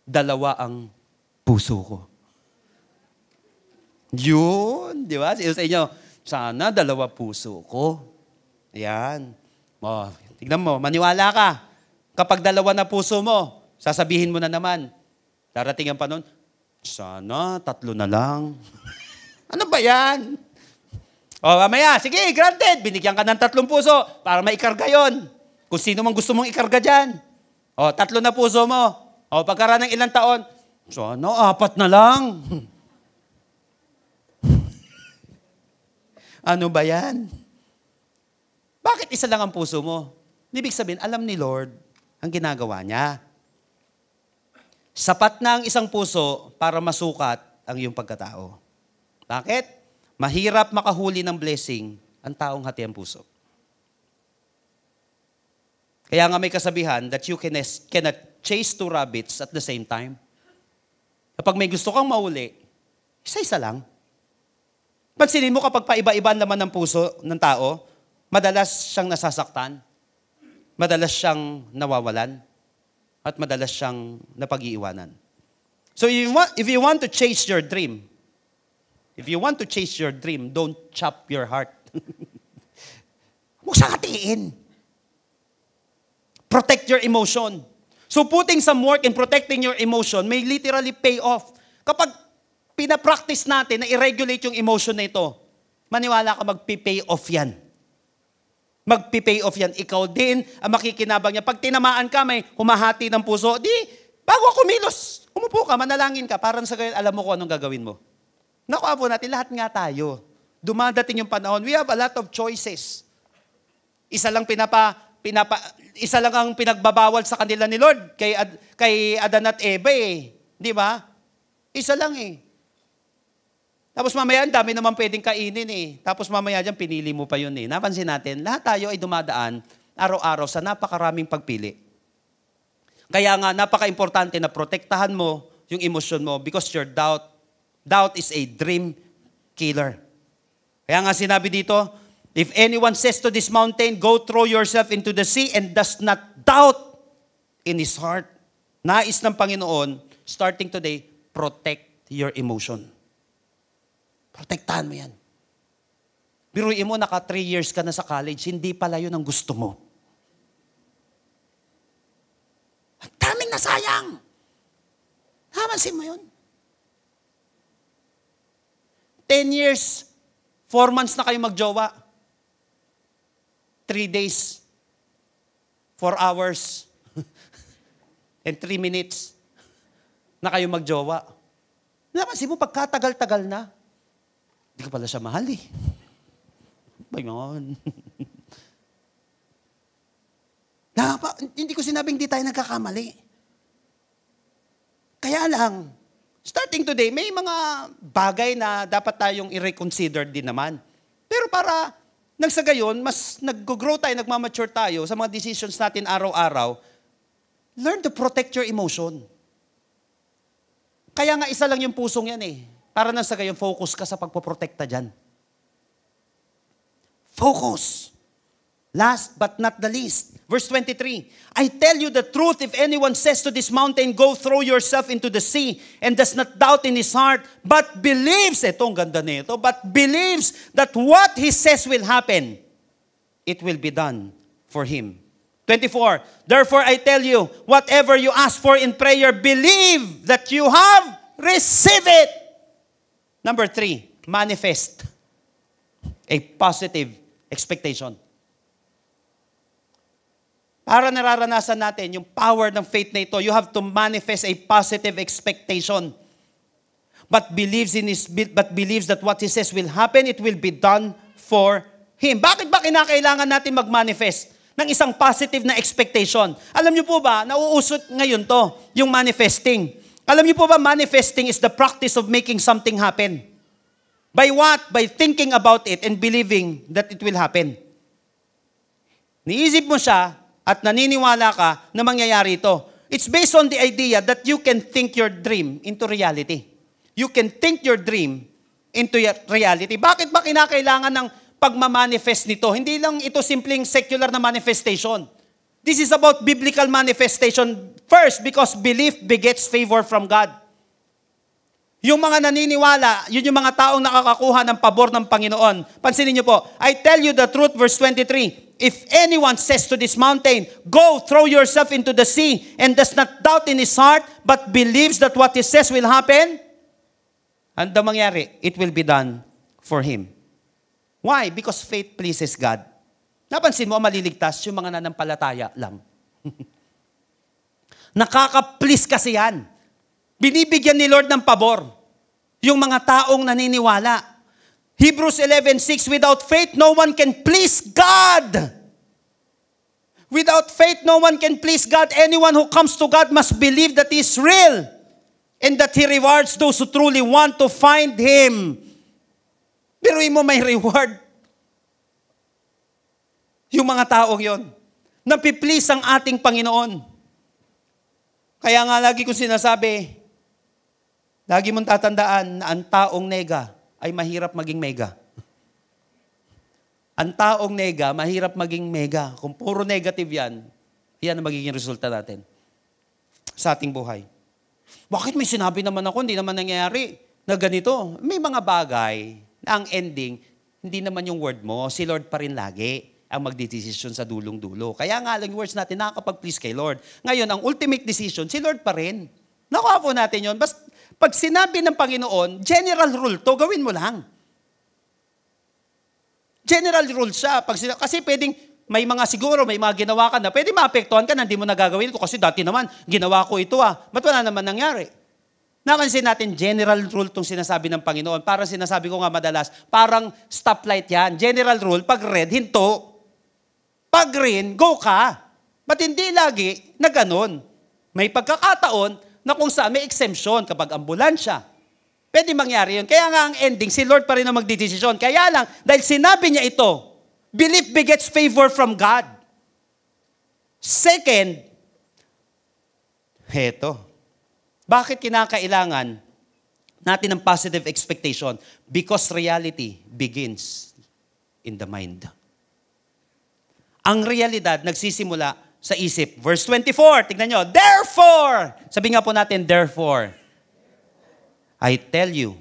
2 ang puso ko. Yun, di ba? Sa inyo, sana 2 puso ko. Yan. Tignan mo, maniwala ka. Kapag 2 na puso mo, sasabihin mo na naman, darating ang panahon, sana 3 na lang. Ano ba yan? Mamaya, sige, granted, binigyan ka ng 3 puso para maikarga yon. Kung sino mang gusto mong ikarga dyan. 3 na puso mo. Pagkaraan ng ilang taon, sana 4 na lang. Ano ba yan? Bakit isa lang ang puso mo? Ibig sabihin, alam ni Lord ang ginagawa niya. Sapat na ang isang puso para masukat ang iyong pagkatao. Bakit? Mahirap makahuli ng blessing ang taong hati ang puso. Kaya nga may kasabihan that you cannot chase 2 rabbits at the same time. Kapag may gusto kang mahuli, isa-isa lang. Pansinin mo kapag paiba-iba naman ng puso ng tao, madalas siyang nasasaktan, madalas siyang nawawalan, at madalas siyang napag-iiwanan. So if you want to chase your dream, don't chop your heart. Huwag siyang hatiin. Protect your emotion. So putting some work in protecting your emotion may literally pay off. Kapag pinapractice natin na i-regulate yung emotion na ito, maniwala ka magpi-pay off yan. Magpi-pay off yan. Ikaw din ang makikinabang niya. Pag tinamaan ka, may humahati ng puso, bago kumilos, umupo ka, manalangin ka, parang sa gayon, alam mo kung anong gagawin mo. Nakuha po natin, lahat nga tayo. Dumadating yung panahon, we have a lot of choices. Isa lang ang pinagbabawal sa kanila ni Lord kay Adan at Eva eh. Di ba? Isa lang eh. Tapos mamaya, ang dami naman pwedeng kainin eh. Tapos mamaya dyan, pinili mo pa yun eh. Napansin natin, lahat tayo ay dumadaan araw-araw sa napakaraming pagpili. Kaya nga, napaka-importante na protektahan mo yung emosyon mo because your doubt is a dream killer. Kaya nga sinabi dito, if anyone says to this mountain, go throw yourself into the sea and does not doubt in his heart. Nais ng Panginoon, starting today, protect your emotion. Protektahan mo yan. Biruin mo, 3 years ka na sa college, hindi pala yun ang gusto mo. Ang daming nasayang. Hamansin mo yun. 10 years, 4 months na kayo magjowa. 3 days, 4 hours, and 3 minutes na kayo magjowa. Napansin mo, pagkatagal-tagal na, hindi ko pala siya mahal eh. Bayon. Hindi ko sinabing di tayo nagkakamali. Kaya lang, starting today, may mga bagay na dapat tayong i-reconsider din naman. Pero para nagsagayon, mas nag-grow tayo, nagmamature tayo sa mga decisions natin araw-araw, learn to protect your emotion. Kaya nga isa lang yung pusong yan eh. Para nang sa gayon, focus ka sa pagpoprotekta dyan. Focus. Last but not the least, verse 23, I tell you the truth, if anyone says to this mountain, go throw yourself into the sea, and does not doubt in his heart, but believes, etong ganda nito, but believes that what he says will happen, it will be done for him. 24, therefore I tell you, whatever you ask for in prayer, believe that you have received it. Number 3, manifest a positive expectation. Para nararanasan natin yung power ng faith na ito, you have to manifest a positive expectation. But believes that what he says will happen, it will be done for him. Bakit ba kinakailangan natin mag-manifest ng isang positive na expectation? Alam niyo po ba, nauusot ngayon to, yung manifesting. Alam niyo po ba, manifesting is the practice of making something happen. By what? By thinking about it and believing that it will happen. Niisip mo siya, at naniniwala ka na mangyayari ito. It's based on the idea that you can think your dream into reality. You can think your dream into reality. Bakit ba kinakailangan ng pagmamanifest nito? Hindi lang ito simpleng secular na manifestation. This is about biblical manifestation first because belief begets favor from God. Yung mga naniniwala, yun yung mga taong nakakakuha ng pabor ng Panginoon. Pansinin niyo po, I tell you the truth, verse 23, if anyone says to this mountain, go throw yourself into the sea, and does not doubt in his heart, but believes that what he says will happen, ano mangyari? It will be done for him. Why? Because faith pleases God. Napansin mo, maliligtas yung mga nanampalataya lang. Nakaka-please kasi yan. Binibigyan ni Lord ng pabor yung mga taong naniniwala. Hebrews 11:6, without faith, no one can please God. Without faith, no one can please God. Anyone who comes to God must believe that He is real and that He rewards those who truly want to find Him. Pero mo may reward. Yung mga taong yon, napiplease ang ating Panginoon. Kaya nga lagi kong sinasabi, lagi mong tatandaan na ang taong nega ay mahirap maging mega. Ang taong nega, mahirap maging mega. Kung puro negative yan, yan ang magiging resulta natin sa ating buhay. Bakit may sinabi naman ako, hindi naman nangyayari na ganito? May mga bagay na ang ending, hindi naman yung word mo, si Lord pa rin lagi ang magdedesisyon sa dulong-dulo. Kaya nga lang yung words natin, nakakapag-please kay Lord. Ngayon, ang ultimate decision, si Lord pa rin. Nakuha po natin yun. Basta, pag sinabi ng Panginoon, general rule to, gawin mo lang. General rule siya. Kasi pwedeng, may mga ginawa ka na, pwede maapektuhan ka na hindi mo nagagawin ito. Kasi dati naman, ginawa ko ito Ba't wala naman nangyari? Nakansin natin, general rule itong sinasabi ng Panginoon. Parang sinasabi ko nga madalas, parang stoplight yan. General rule, pag red, hinto. Pag green, go ka. Ba't hindi lagi na ganun? May pagkakataon na kung saan may exemption kapag ambulansya. Pwede mangyari yun. Kaya nga ang ending, si Lord pa rin ang magdidesisyon. Kaya lang, dahil sinabi niya ito, belief begets favor from God. Second, bakit kinakailangan natin ng positive expectation? Because reality begins in the mind. Ang realidad nagsisimula sa isip. Verse 24, tignan nyo. Therefore, sabi nga po natin, therefore, I tell you,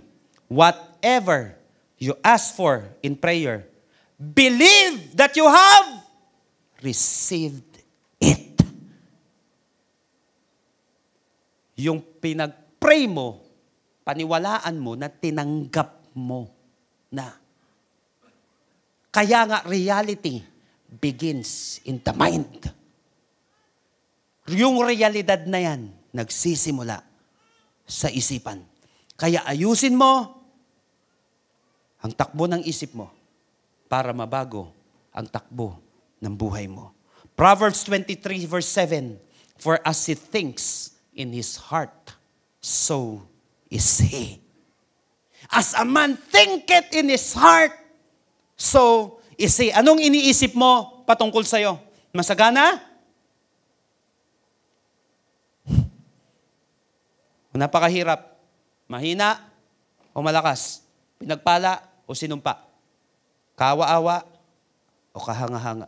whatever you ask for in prayer, believe that you have received it. Yung pinag-pray mo, paniwalaan mo na tinanggap mo na. Kaya nga reality begins in the mind. Yung realidad na yan, nagsisimula sa isipan. Kaya ayusin mo ang takbo ng isip mo para mabago ang takbo ng buhay mo. Proverbs 23 verse 7, for as he thinks in his heart, so is he. As a man thinketh in his heart, so is he. Anong iniisip mo patungkol sa'yo? Masagana? Napakahirap. Mahina o malakas? Pinagpala o sinumpa? Kawa-awa o kahanga-hanga?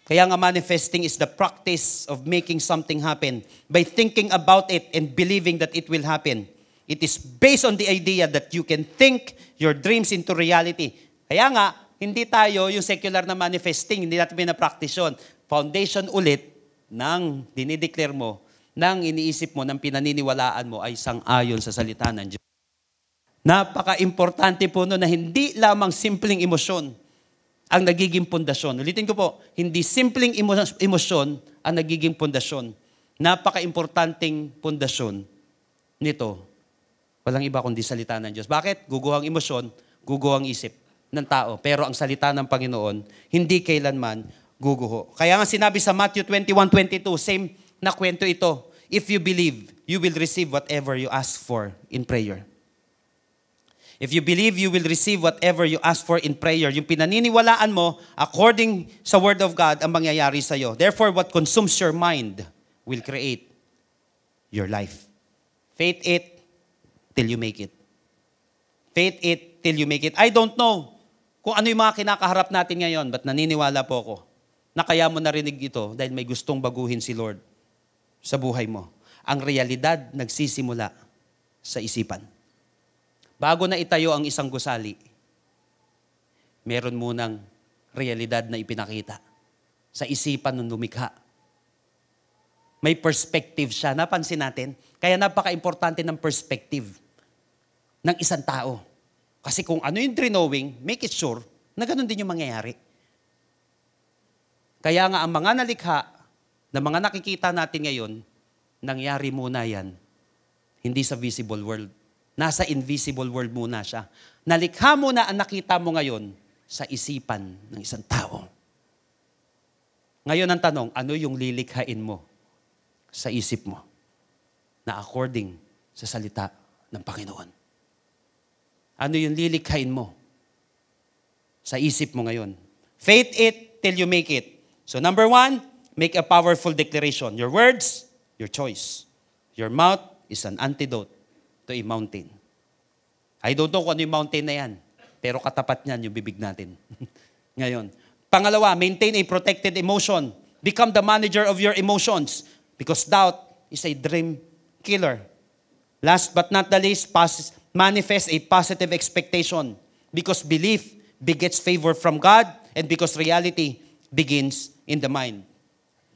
Kaya nga manifesting is the practice of making something happen by thinking about it and believing that it will happen. It is based on the idea that you can think your dreams into reality. Kaya nga, hindi tayo yung secular na manifesting, hindi natin pinapractice yun. Foundation ulit ng dinideclare mo, ng iniisip mo, ng pinaniniwalaan mo ay sang-ayon sa salita ng Diyos. Napaka-importante po no na hindi lamang simpleng emosyon ang nagiging pundasyon. Ulitin ko po, hindi simpleng emosyon ang nagiging pundasyon. Napaka-importanting pundasyon nito. Walang iba kundi salita ng Diyos. Bakit? Guguho ang emosyon, guguho ang isip ng tao. Pero ang salita ng Panginoon, hindi kailanman guguho. Kaya nga sinabi sa Matthew 21:22, same na kwento ito. If you believe, you will receive whatever you ask for in prayer. If you believe, you will receive whatever you ask for in prayer. Yung pinaniniwalaan mo, according sa Word of God, ang mangyayari sa'yo. Therefore, what consumes your mind will create your life. Faith it till you make it. Faith it till you make it. I don't know kung ano yung mga kinakaharap natin ngayon, but naniniwala po ako na kaya mo narinig ito dahil may gustong baguhin si Lord sa buhay mo. Ang realidad nagsisimula sa isipan. Bago na itayo ang isang gusali, meron munang realidad na ipinakita sa isipan ng lumikha. May perspective siya. Napansin natin? Kaya napaka-importante ng perspective ng isang tao. Kasi kung ano yung drawing, make it sure na ganun din yung mangyayari. Kaya nga ang mga nalikha na mga nakikita natin ngayon, nangyari muna yan, hindi sa visible world. Nasa invisible world muna siya. Nalikha muna ang nakita mo ngayon sa isipan ng isang tao. Ngayon ang tanong, ano yung lilikhain mo sa isip mo na according sa salita ng Panginoon? Ano yung lilikhain mo sa isip mo ngayon? Faith it till you make it. So number 1, make a powerful declaration. Your words, your choice. Your mouth is an antidote to a mountain. I don't know kung ano yung mountain na yan, pero katapat niyan yung bibig natin. Ngayon. Pangalawa, maintain a protected emotion. Become the manager of your emotions because doubt is a dream killer. Last but not the least, manifest a positive expectation because belief begets favor from God and because reality begins in the mind.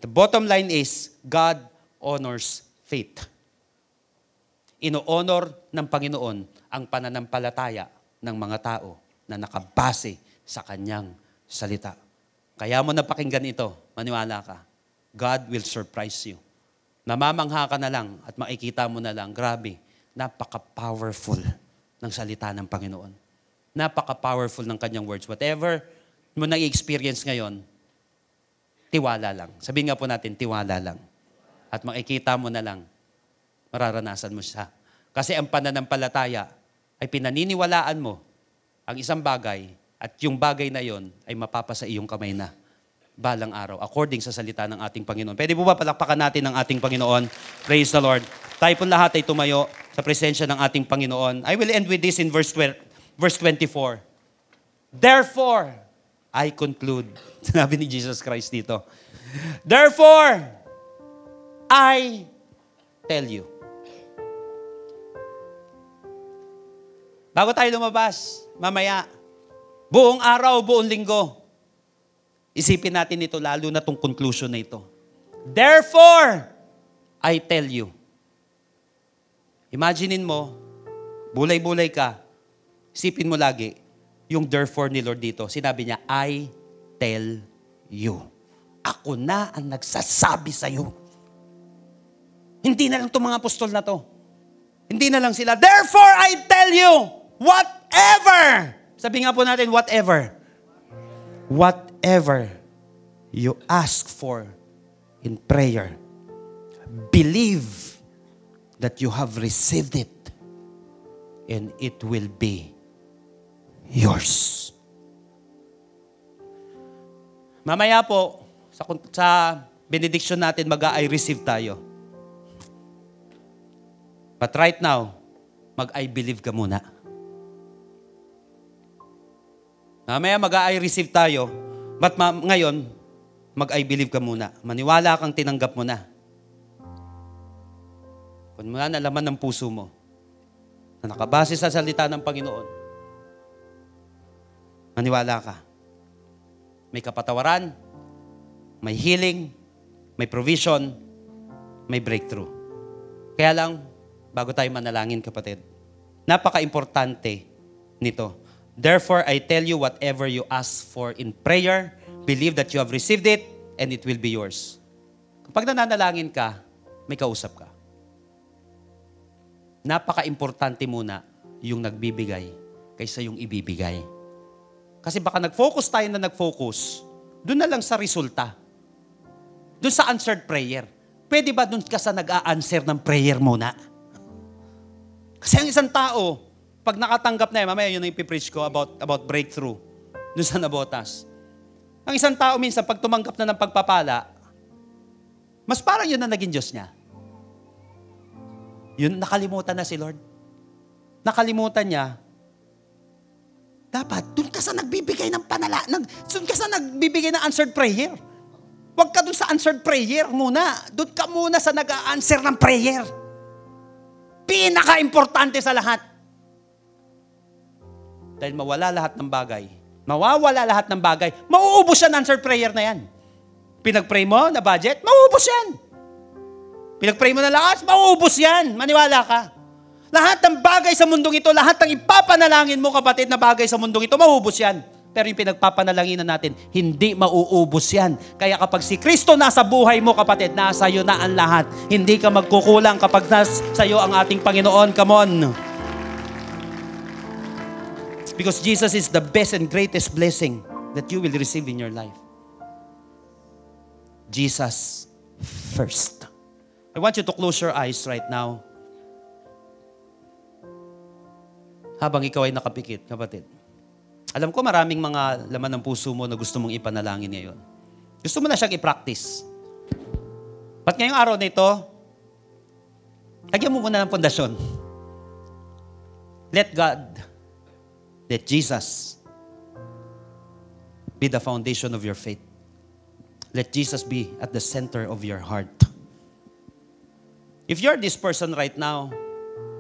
The bottom line is, God honors faith. Ino-honor ng Panginoon ang pananampalataya ng mga tao na nakabase sa Kanyang salita. Kaya mo napakinggan ito, maniwala ka. God will surprise you. Namamangha ka na lang at makikita mo na lang, grabe, napaka-powerful ng salita ng Panginoon. Napaka-powerful ng Kanyang words. Whatever mo nag-experience ngayon, tiwala lang. Sabihin nga po natin, tiwala lang. At makikita mo na lang, mararanasan mo siya. Kasi ang pananampalataya ay pinaniniwalaan mo ang isang bagay at yung bagay na yon ay mapapasa iyong kamay na balang araw according sa salita ng ating Panginoon. Pwede po ba palakpakan natin ang ating Panginoon? Praise the Lord. Tayo po lahat ay tumayo sa presensya ng ating Panginoon. I will end with this in verse 24. Therefore, I conclude. Sinabi ni Jesus Christ dito. Therefore, I tell you. Bago tayo lumabas, mamaya, buong araw, buong linggo, isipin natin ito lalo na itong conclusion na ito. Therefore, I tell you. Imaginein mo, bulay-bulay ka, isipin mo lagi, yung therefore ni Lord dito. Sinabi niya, I tell you. Ako na ang nagsasabi sa'yo. Hindi na lang itong mga apostol na to. Hindi na lang sila. Therefore, I tell you, whatever. Sabi nga po natin, whatever. Whatever you ask for in prayer, believe that you have received it and it will be yours. Mamaya po, sa benediction natin, mag-I receive tayo. But right now, mag-I believe ka muna. Mamaya mag-I receive tayo, but ngayon, mag-I believe ka muna. Maniwala kang tinanggap mo na. Kung mula na laman ng puso mo, na nakabase sa salita ng Panginoon, maniwala ka. May kapatawaran, may healing, may provision, may breakthrough. Kaya lang, bago tayo manalangin, kapatid, napaka-importante nito. Therefore, I tell you, whatever you ask for in prayer, believe that you have received it, and it will be yours. Kapag nananalangin ka, may kausap ka. Napaka-importante muna yung nagbibigay kaysa yung ibibigay. Kasi baka nag-focus tayo na nag-focus, doon na lang sa resulta. Doon sa answered prayer. Pwede ba doon ka sa nag-a-answer ng prayer muna? Kasi ang isang tao, pag nakatanggap na mamaya yun ang ipipreach ko about breakthrough, doon sa nabotas. Ang isang tao minsan, pag tumanggap na ng pagpapala, mas parang yun na naging Diyos niya. Yun, nakalimutan na si Lord. Nakalimutan niya, dapat, doon ka sa nagbibigay ng doon ka sa nagbibigay ng answered prayer. Huwag ka doon sa answered prayer muna. Doon ka muna sa nag-a-answer ng prayer. Pinaka-importante sa lahat. Dahil mawawala lahat ng bagay, mauubos yan answered prayer na yan. Pinag-pray mo na budget, mauubos yan. Pinag-pray mo na lakas, mauubos yan. Maniwala ka. Lahat ng bagay sa mundong ito, lahat ng ipapanalangin mo, kapatid, na bagay sa mundong ito, mauubos yan. Pero yung pinagpapanalangin natin, hindi mauubos yan. Kaya kapag si Kristo nasa buhay mo, kapatid, nasa iyo na ang lahat. Hindi ka magkukulang kapag nasa iyo ang ating Panginoon. Come on. Because Jesus is the best and greatest blessing that you will receive in your life. Jesus first. I want you to close your eyes right now. Habang ikaw ay nakapikit, kapatid. Alam ko maraming mga laman ng puso mo na gusto mong ipanalangin ngayon. Gusto mo na siyang i-practice. But ngayong araw na ito, lagyan mo muna ng pundasyon. Let Jesus be the foundation of your faith. Let Jesus be at the center of your heart. If you're this person right now,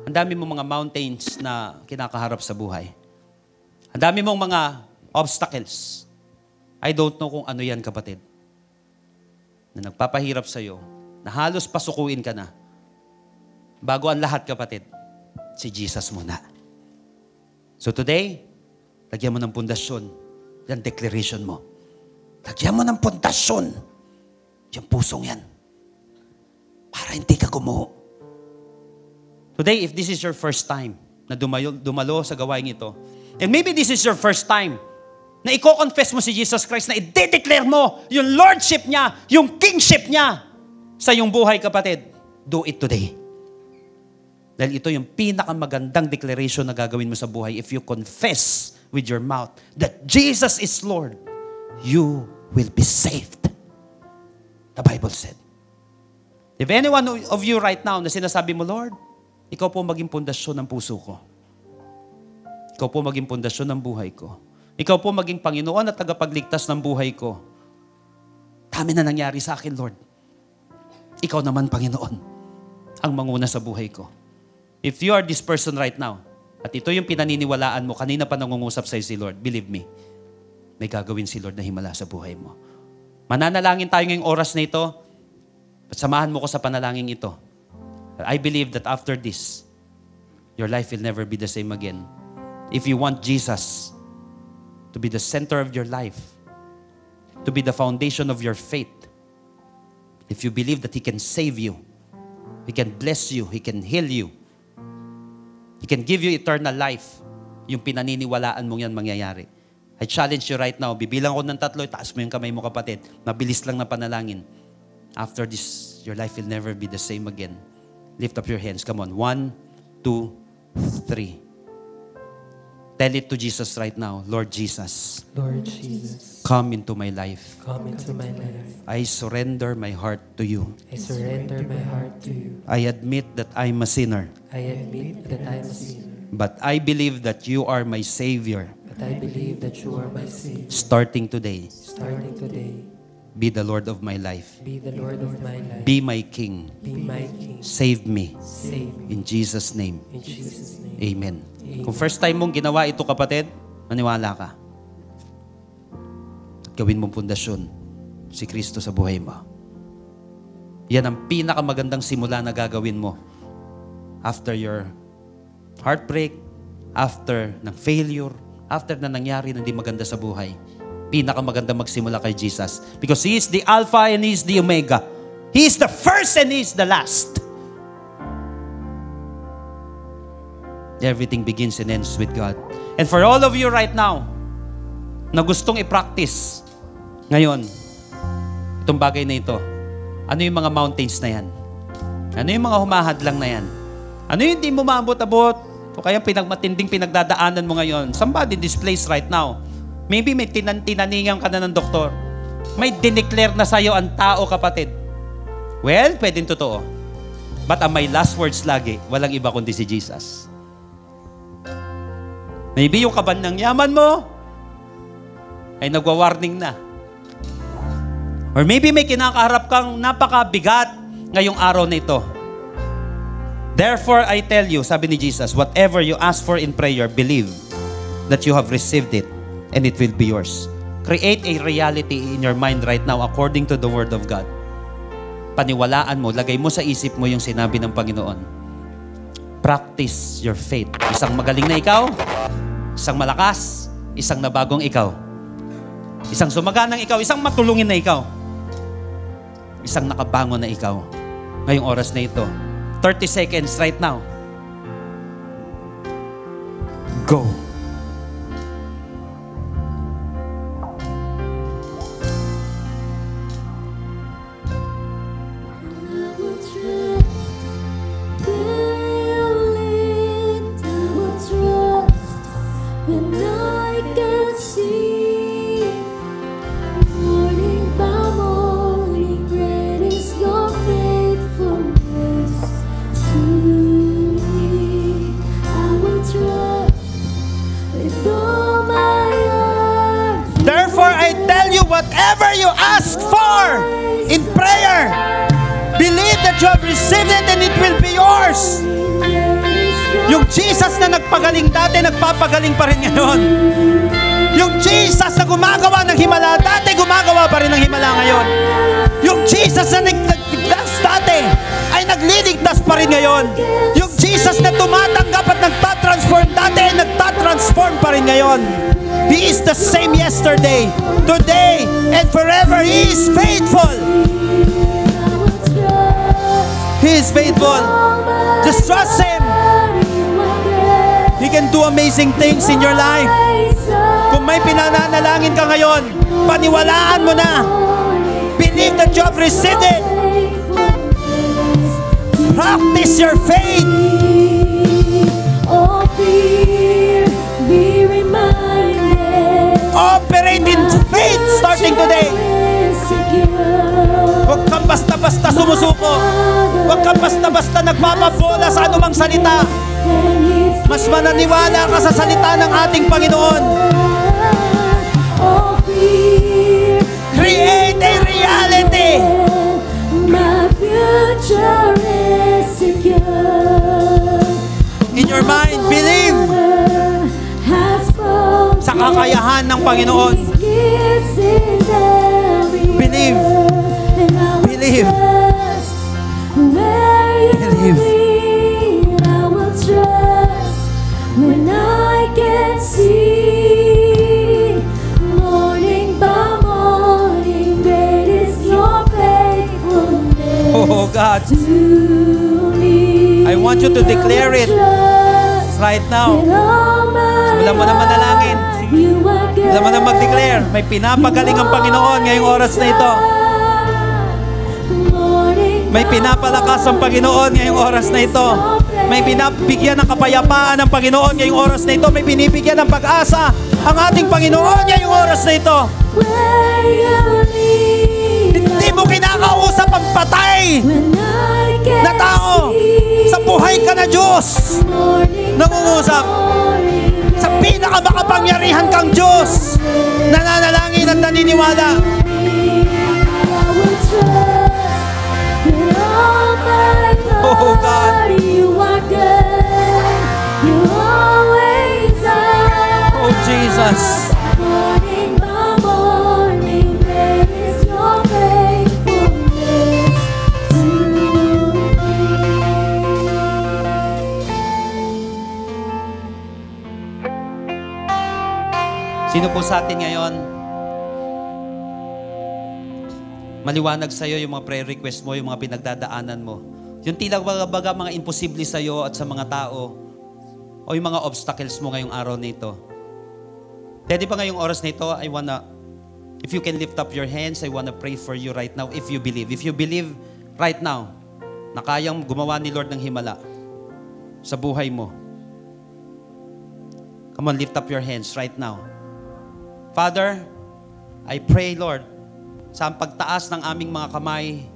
ang dami mong mga mountains na kinakaharap sa buhay. Ang dami mong mga obstacles. I don't know kung ano yan, kapatid. Na nagpapahirap sa'yo, na halos pasukuin ka na. Bago ang lahat, kapatid, si Jesus muna. So today, lagyan mo ng pundasyon. Yan declaration mo. Lagyan mo ng pundasyon. Yung pusong yan. Para hindi ka gumuho. Today, if this is your first time na dumalo sa gawain ito, and maybe this is your first time na i-confess mo si Jesus Christ, na i-declare mo yung lordship niya, yung kingship niya sa iyong buhay, kapatid, do it today. Dahil ito yung pinakamagandang declaration na gagawin mo sa buhay. If you confess with your mouth that Jesus is Lord, you will be saved. The Bible said. If anyone of you right now na sinasabi mo, Lord, ikaw po maging pundasyon ng puso ko. Ikaw po maging pundasyon ng buhay ko. Ikaw po maging Panginoon at tagapagligtas ng buhay ko. Dami na nangyari sa akin, Lord. Ikaw naman, Panginoon, ang manguna sa buhay ko. If you are this person right now, at ito yung pinaniniwalaan mo, kanina pa nangungusap sa'yo si Lord, believe me, may gagawin si Lord na himala sa buhay mo. Mananalangin tayo ngayong oras na ito, at samahan mo ko sa panalangin ito. I believe that after this, your life will never be the same again. If you want Jesus to be the center of your life, to be the foundation of your faith. If you believe that He can save you, He can bless you, He can heal you, He can give you eternal life, yung pinaniniwalaan mong yan mangyayari. I challenge you right now, bibilang ko ng 3, taas mo yung kamay mo kapatid, mabilis lang na panalangin. After this, your life will never be the same again. Lift up your hands, come on. 1, 2, 3. Tell it to Jesus right now. Lord Jesus. Lord Jesus. Come into my life. Come into my life. I surrender my heart to you. I surrender my heart to you. I admit that I'm a sinner. I admit that I am a sinner. But I believe that you are my Savior. But I believe that you are my Savior. Starting today, Starting today, be the Lord of my life. be the Lord of my life. Be my King. Be my King. Save me. Save me. In Jesus' name. In Jesus' name. Amen. Kung first time mong ginawa ito kapatid, maniwala ka. At gawin mong pundasyon si Kristo sa buhay mo. Yan ang pinakamagandang simula na gagawin mo. After your heartbreak, after ng failure, after na nangyari na hindi maganda sa buhay, pinakamaganda magsimula kay Jesus. Because He is the Alpha and He is the Omega. He is the first and He is the last. Everything begins and ends with God. And for all of you right now, na gustong i-practice ngayon, itong bagay na ito, ano yung mga mountains na yan? Ano yung mga humahadlang na yan? Ano yung hindi mo maabot-abot? O kaya pinagmatinding pinagdadaanan mo ngayon? Somebody in this place right now, maybe may tinaningan ka na ng doktor. May dineclare na sa'yo ang tao, kapatid. Well, pwedeng totoo. But ang may last words lagi, walang iba kundi si Jesus. Maybe yung kaban ng yaman mo ay nagwa-warning na. Or maybe may kinakaharap kang napakabigat ngayong araw na ito. Therefore, I tell you, sabi ni Jesus, whatever you ask for in prayer, believe that you have received it and it will be yours. Create a reality in your mind right now according to the Word of God. Paniwalaan mo, lagay mo sa isip mo yung sinabi ng Panginoon. Practice your faith. Isang magaling na ikaw, isang malakas, isang nabagong ikaw. Isang sumaganang ikaw, isang matulungin na ikaw. Isang nakabangon na ikaw. Ngayong oras na ito. 30 seconds right now. Go. Whatever you ask for in prayer, believe that you have received it and it will be yours. Yung Jesus na nagpagaling dati, nagpapagaling pa rin ngayon. Yung Jesus na gumagawa ng himala dati, gumagawa pa rin ng himala ngayon. Yung Jesus na nagligtas dati, ay nagliligtas pa rin ngayon. Yung Jesus na tumatanggap at nagtatransform dati, ay nagtatransform pa rin ngayon. He is the same yesterday, today, and forever. He is faithful. He is faithful. Just trust Him. He can do amazing things in your life. Kung may pinananalangin ka ngayon, paniwalaan mo na. Believe that you have received it. Practice your faith. Oh, fear, be reminded. Operate in faith starting today. Huwag kang basta-basta sumusuko. Huwag kang basta-basta nagpapabola sa anumang salita. Mas mananiwala ka sa salita ng ating Panginoon. Create a reality. My future is secure. In your mind, believe sa kakayahan ng Panginoon. Believe. Believe. Believe. I will trust when I can see morning by morning. God. to me. I want you to declare it Trust right now. with all my Simulan mo na manalangin. heart. You are good. Alam mo na mag-declare. May pinapagaling ang Panginoon ngayong oras na ito. May pinapalakas ang Panginoon ngayong oras na ito. May binibigyan ng kapayapaan ng Panginoon ngayong oras na ito. May binibigyan ng pag-asa ang ating Panginoon ngayong oras na ito. Where you lead Hindi mo kinakausap ang patay when I can't na tao. see. Sa buhay ka na Diyos. Morning, Nangungusap. morning, Sa pinakamakapangyarihan kang Diyos. Nananalangin at naniniwala. I will trust with all my heart. Oh, God. You are good. You always are. Oh, Jesus. Morning by morning, great is your faithfulness to me. Sino po sa atin ngayon? Maliwanag sa'yo yung mga prayer request mo, yung mga pinagdadaanan mo. Yung tila baga mga imposible sa'yo at sa mga tao o yung mga obstacles mo ngayong araw na ito. Pwede ba ngayong oras na ito, if you can lift up your hands, I wanna pray for you right now if you believe. If you believe right now na kayang gumawa ni Lord ng himala sa buhay mo. Come on, lift up your hands right now. Father, I pray, Lord, sa pagtaas ng aming mga kamay,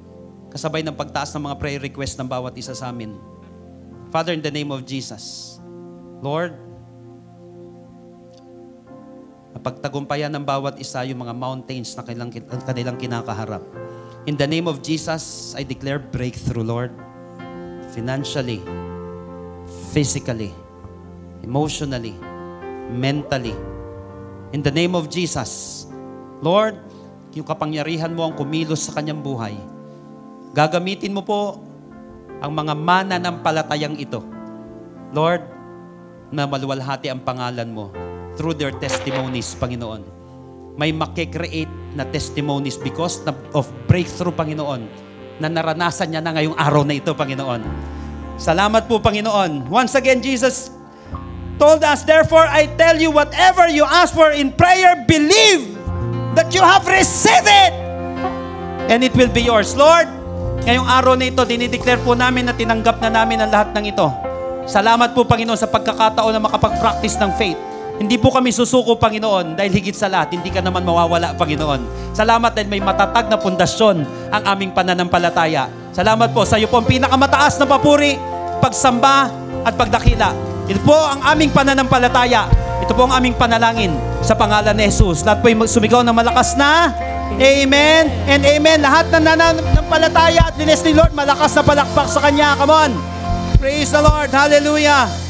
kasabay ng pagtaas ng mga prayer request ng bawat isa sa amin. Father, in the name of Jesus, Lord, napagtagumpayan ng bawat isa yung mga mountains na kanilang kinakaharap. In the name of Jesus, I declare breakthrough, Lord, financially, physically, emotionally, mentally. In the name of Jesus, Lord, yung kapangyarihan mo ang kumilos sa kanyang buhay. Gagamitin mo po ang mga mananampalatayang ito. Lord, na maluwalhati ang pangalan mo through their testimonies, Panginoon. May makikreate na testimonies because of breakthrough, Panginoon, na naranasan niya na ngayong araw na ito, Panginoon. Salamat po, Panginoon. Once again, Jesus told us, therefore, I tell you, whatever you ask for in prayer, believe that you have received it, and it will be yours. Lord, ngayong araw na ito, dinideclare po namin na tinanggap na namin ang lahat ng ito. Salamat po, Panginoon, sa pagkakataon na makapag-practice ng faith. Hindi po kami susuko, Panginoon, dahil higit sa lahat, hindi ka naman mawawala, Panginoon. Salamat dahil may matatag na pundasyon ang aming pananampalataya. Salamat po sa iyo po ang pinakamataas na papuri, pagsamba at pagdakila. Ito po ang aming pananampalataya. Ito po ang aming panalangin sa pangalan ni Jesus. Lahat po yung sumigaw ng malakas na Amen and Amen. Lahat na nananampalataya at nines ni Lord, malakas na palakpak sa Kanya. Come on. Praise the Lord. Hallelujah.